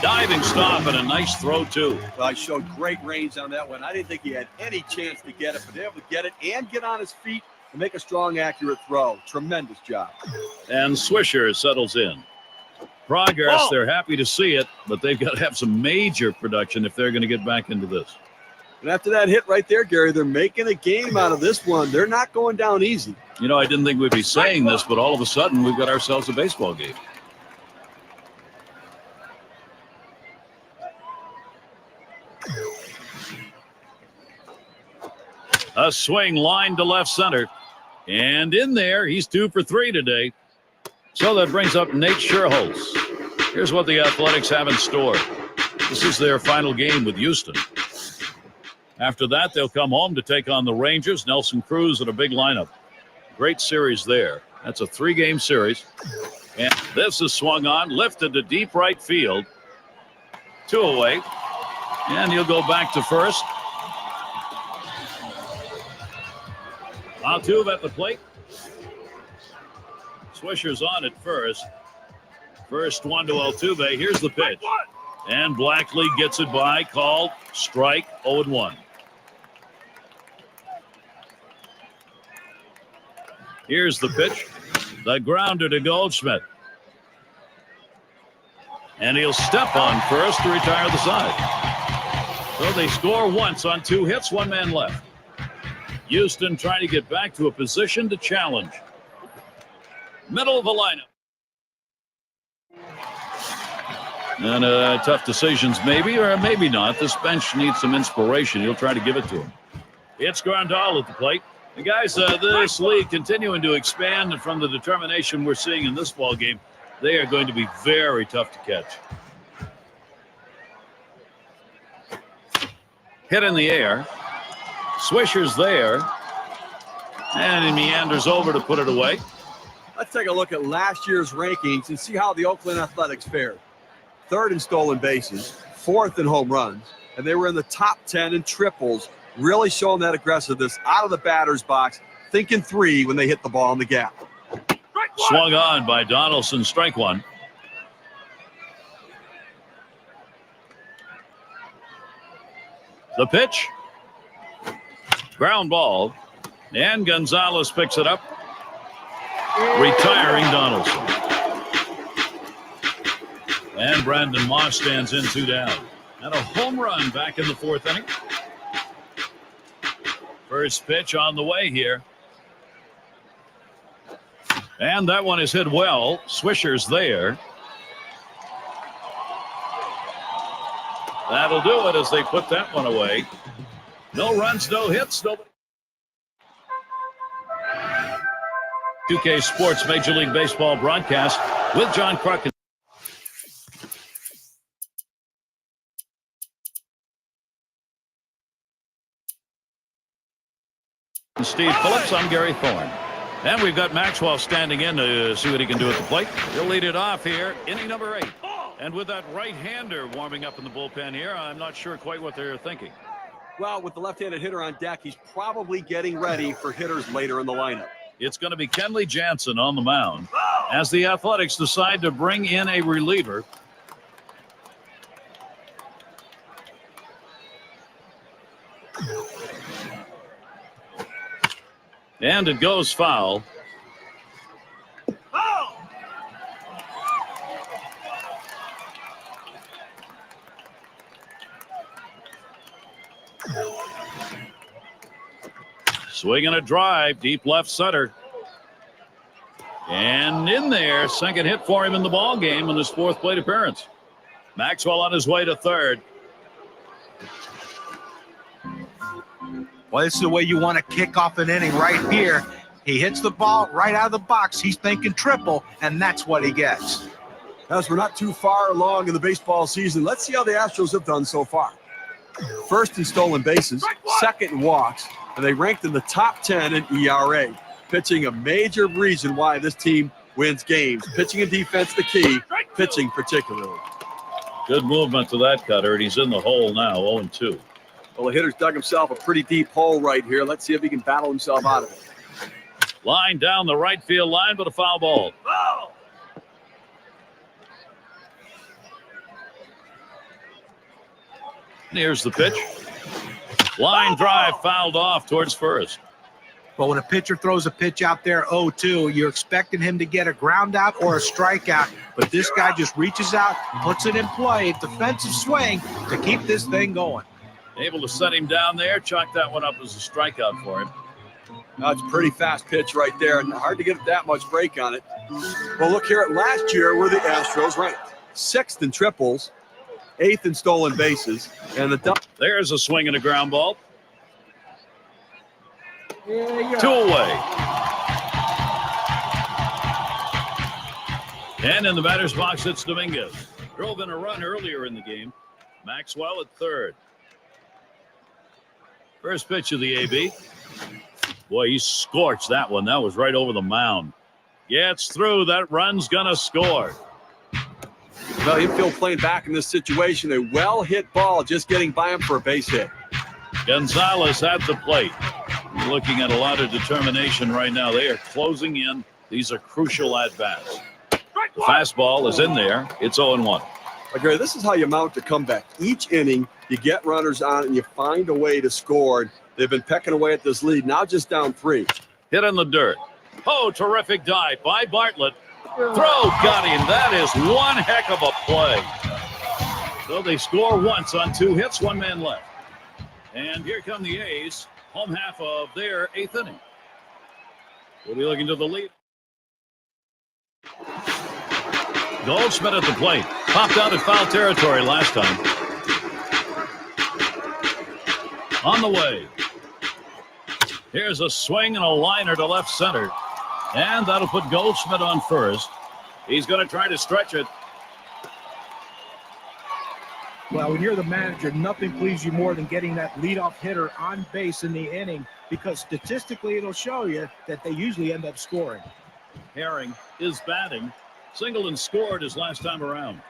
Diving stop and a nice throw, too. Well, I showed great range on that one. I didn't think he had any chance to get it, but able to get it and get on his feet and make a strong, accurate throw. Tremendous job. And Swisher settles in. Progress, they're happy to see it, but they've got to have some major production if they're going to get back into this. And after that hit right there, Gary, they're making a game out of this one. They're not going down easy. You know, I didn't think we'd be saying this, but all of a sudden we've got ourselves a baseball game. A swing line to left center. And in there, he's 2 for 3 today. So that brings up Nate Scherholz. Here's what the Athletics have in store. This is their final game with Houston. After that, they'll come home to take on the Rangers. Nelson Cruz and a big lineup. Great series there. That's a 3-game series. And this is swung on, lifted to deep right field. 2 away. And he'll go back to first. Altuve at the plate. Swisher's on at first. First one to Altuve. Here's the pitch. And Blackley gets it by. Called strike 0-1. Here's the pitch. The grounder to Goldschmidt. And he'll step on first to retire the side. So they score once on 2 hits, 1 man left. Houston trying to get back to a position to challenge. Middle of the lineup. And tough decisions maybe, or maybe not. This bench needs some inspiration. He'll try to give it to him. It's Grandal at the plate. And guys, this league continuing to expand, and from the determination we're seeing in this ball game, they are going to be very tough to catch. Hit in the air. Swisher's there. And he meanders over to put it away. Let's take a look at last year's rankings and see how the Oakland Athletics fared. 3rd in stolen bases, 4th in home runs, and they were in the top 10 in triples, really showing that aggressiveness out of the batter's box, thinking 3 when they hit the ball in the gap. Swung on by Donaldson, strike 1. The pitch. Ground ball. And Gonzalez picks it up. Retiring Donaldson. And Brandon Moss stands in 2 down. And a home run back in the 4th inning. First pitch on the way here. And that one is hit well. Swisher's there. That'll do it as they put that one away. No runs, no hits, nobody. 2K Sports Major League Baseball broadcast with John Kruk and Steve Phillips. I'm Gary Thorne. And we've got Maxwell standing in to see what he can do at the plate. He'll lead it off here, inning number 8. And with that right-hander warming up in the bullpen here, I'm not sure quite what they're thinking. Well, with the left-handed hitter on deck, he's probably getting ready for hitters later in the lineup. It's going to be Kenley Jansen on the mound as the Athletics decide to bring in a reliever. And it goes foul. Swinging a drive, deep left center. And in there, second hit for him in the ball game in his 4th plate appearance. Maxwell on his way to third. Well, this is the way you want to kick off an inning right here. He hits the ball right out of the box. He's thinking triple, and that's what he gets. As we're not too far along in the baseball season, let's see how the Astros have done so far. First in stolen bases, second in walks, and they ranked in the top 10 in ERA. Pitching a major reason why this team wins games. Pitching and defense the key, pitching particularly. Good movement to that cutter, and he's in the hole now, 0-2. Well, the hitter's dug himself a pretty deep hole right here. Let's see if he can battle himself out of it. Line down the right field line, but a foul ball. And here's the pitch. Line drive fouled off towards first. But when a pitcher throws a pitch out there 0-2, you're expecting him to get a ground out or a strikeout. But this guy just reaches out, puts it in play, defensive swing to keep this thing going. Able to set him down there, chalk that one up as a strikeout for him. That's a pretty fast pitch right there, and hard to get that much break on it. Well, look here at last year where the Astros ranked 6th in triples, 8th in stolen bases, and there's a swing and a ground ball. 2 away. And in the batter's box, it's Dominguez. Drove in a run earlier in the game. Maxwell at third. First pitch of the AB. Boy, he scorched that one. That was right over the mound. Gets through. That run's going to score. Well, infield playing back in this situation. A well-hit ball just getting by him for a base hit. Gonzalez at the plate. Looking at a lot of determination right now. They are closing in. These are crucial at-bats. The fastball is in there. It's 0-1. Okay, this is how you mount a comeback. Each inning, you get runners on and you find a way to score. They've been pecking away at this lead. Now just down 3. Hit in the dirt. Oh, terrific dive by Bartlett. Throw got him. That is one heck of a play. So they score once on 2 hits, 1 man left. And here come the A's, home half of their 8th inning. We'll be looking to the lead. Goldschmidt at the plate. Popped out at foul territory last time. On the way. Here's a swing and a liner to left center. And that'll put Goldschmidt on first. He's going to try to stretch it. Well, when you're the manager, nothing pleases you more than getting that leadoff hitter on base in the inning, because statistically it'll show you that they usually end up scoring. Herring is batting. Singled and scored his last time around.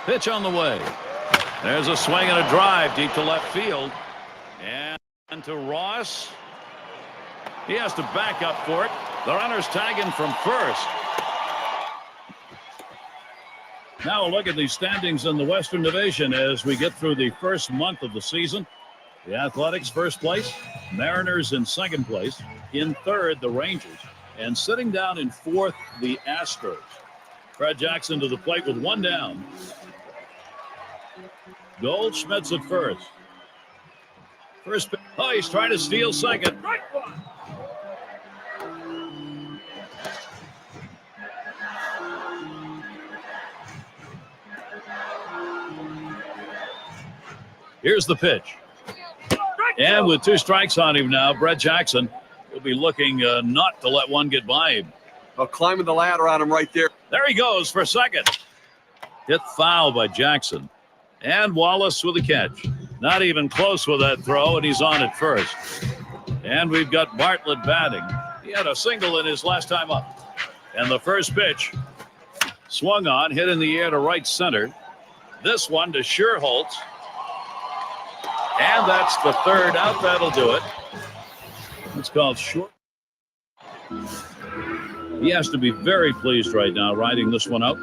Pitch on the way. There's a swing and a drive deep to left field. And to Ross. He has to back up for it. The runner's tagging from first. Now a look at the standings in the Western Division as we get through the first month of the season. The Athletics first place, Mariners in second place, in third the Rangers, and sitting down in fourth the Astros. Fred Jackson to the plate with one down. Goldschmidt's at first. Oh, he's trying to steal second. Here's the pitch. And with 2 strikes on him now, Brett Jackson will be looking not to let one get by him. Well, climbing the ladder on him right there. There he goes for second. Hit foul by Jackson. And Wallace with a catch. Not even close with that throw, and he's on at first. And we've got Bartlett batting. He had a single in his last time up. And the first pitch swung on, hit in the air to right center. This one to Scherholtz. And that's the third out. That'll do it. It's called short. He has to be very pleased right now riding this one out.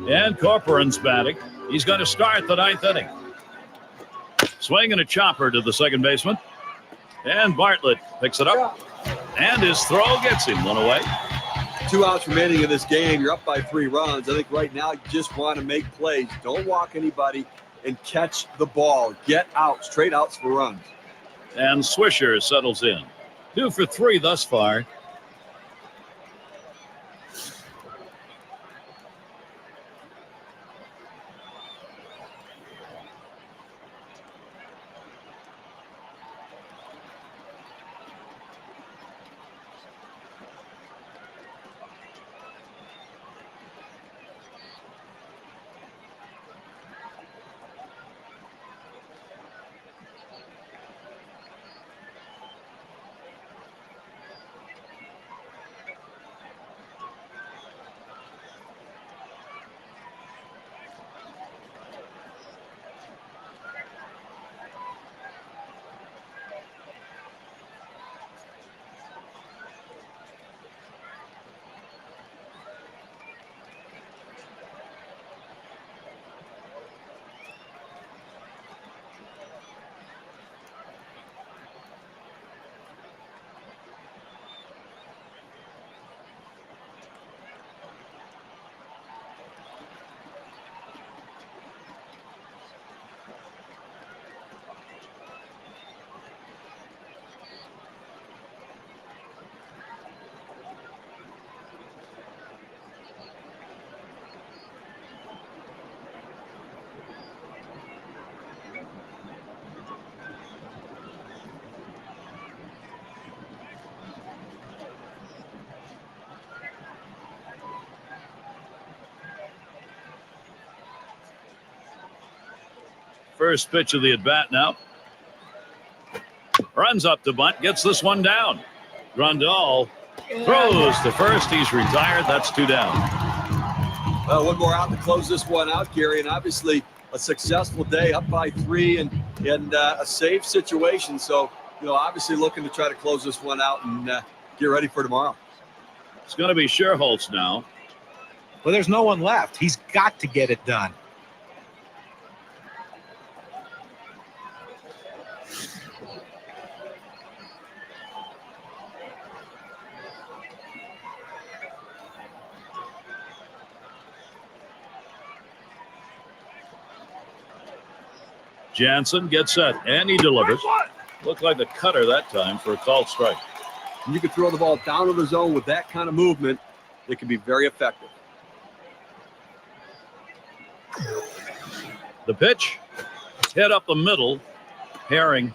And Corcoran's batting. He's going to start the 9th inning. Swing and a chopper to the second baseman. And Bartlett picks it up. And his throw gets him one away. 2 outs remaining in this game. You're up by 3 runs. I think right now you just want to make plays. Don't walk anybody and catch the ball. Get out. Straight outs for runs. And Swisher settles in. 2 for 3 thus far. First pitch of the at-bat now. Runs up to bunt, gets this one down. Grandal throws to first. He's retired. That's 2 down. Well, one more out to close this one out, Gary, and obviously a successful day, up by 3 and a safe situation. So, obviously looking to try to close this one out and get ready for tomorrow. It's going to be Scherholtz now. Well, there's no one left. He's got to get it done. Jansen gets set, and he delivers. Looked like the cutter that time for a called strike. And you can throw the ball down to the zone with that kind of movement. It can be very effective. The pitch, hit up the middle. Herring.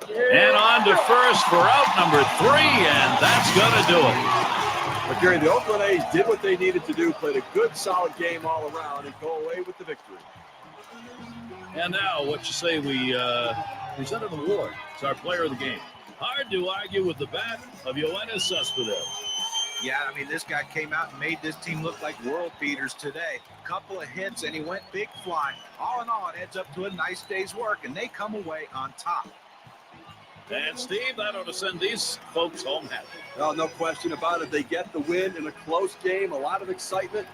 And on to first for out number 3, and that's going to do it. But Gary, the Oakland A's did what they needed to do, played a good, solid game all around, and go away with the victory. And now, what you say we present an award. It's our player of the game. Hard to argue with the bat of Yoenis Cespedes. Yeah, I mean, this guy came out and made this team look like world beaters today. Couple of hits, and he went big fly. All in all, it adds up to a nice day's work, and they come away on top. And Steve, that ought to send these folks home happy. No question about it. They get the win in a close game, a lot of excitement.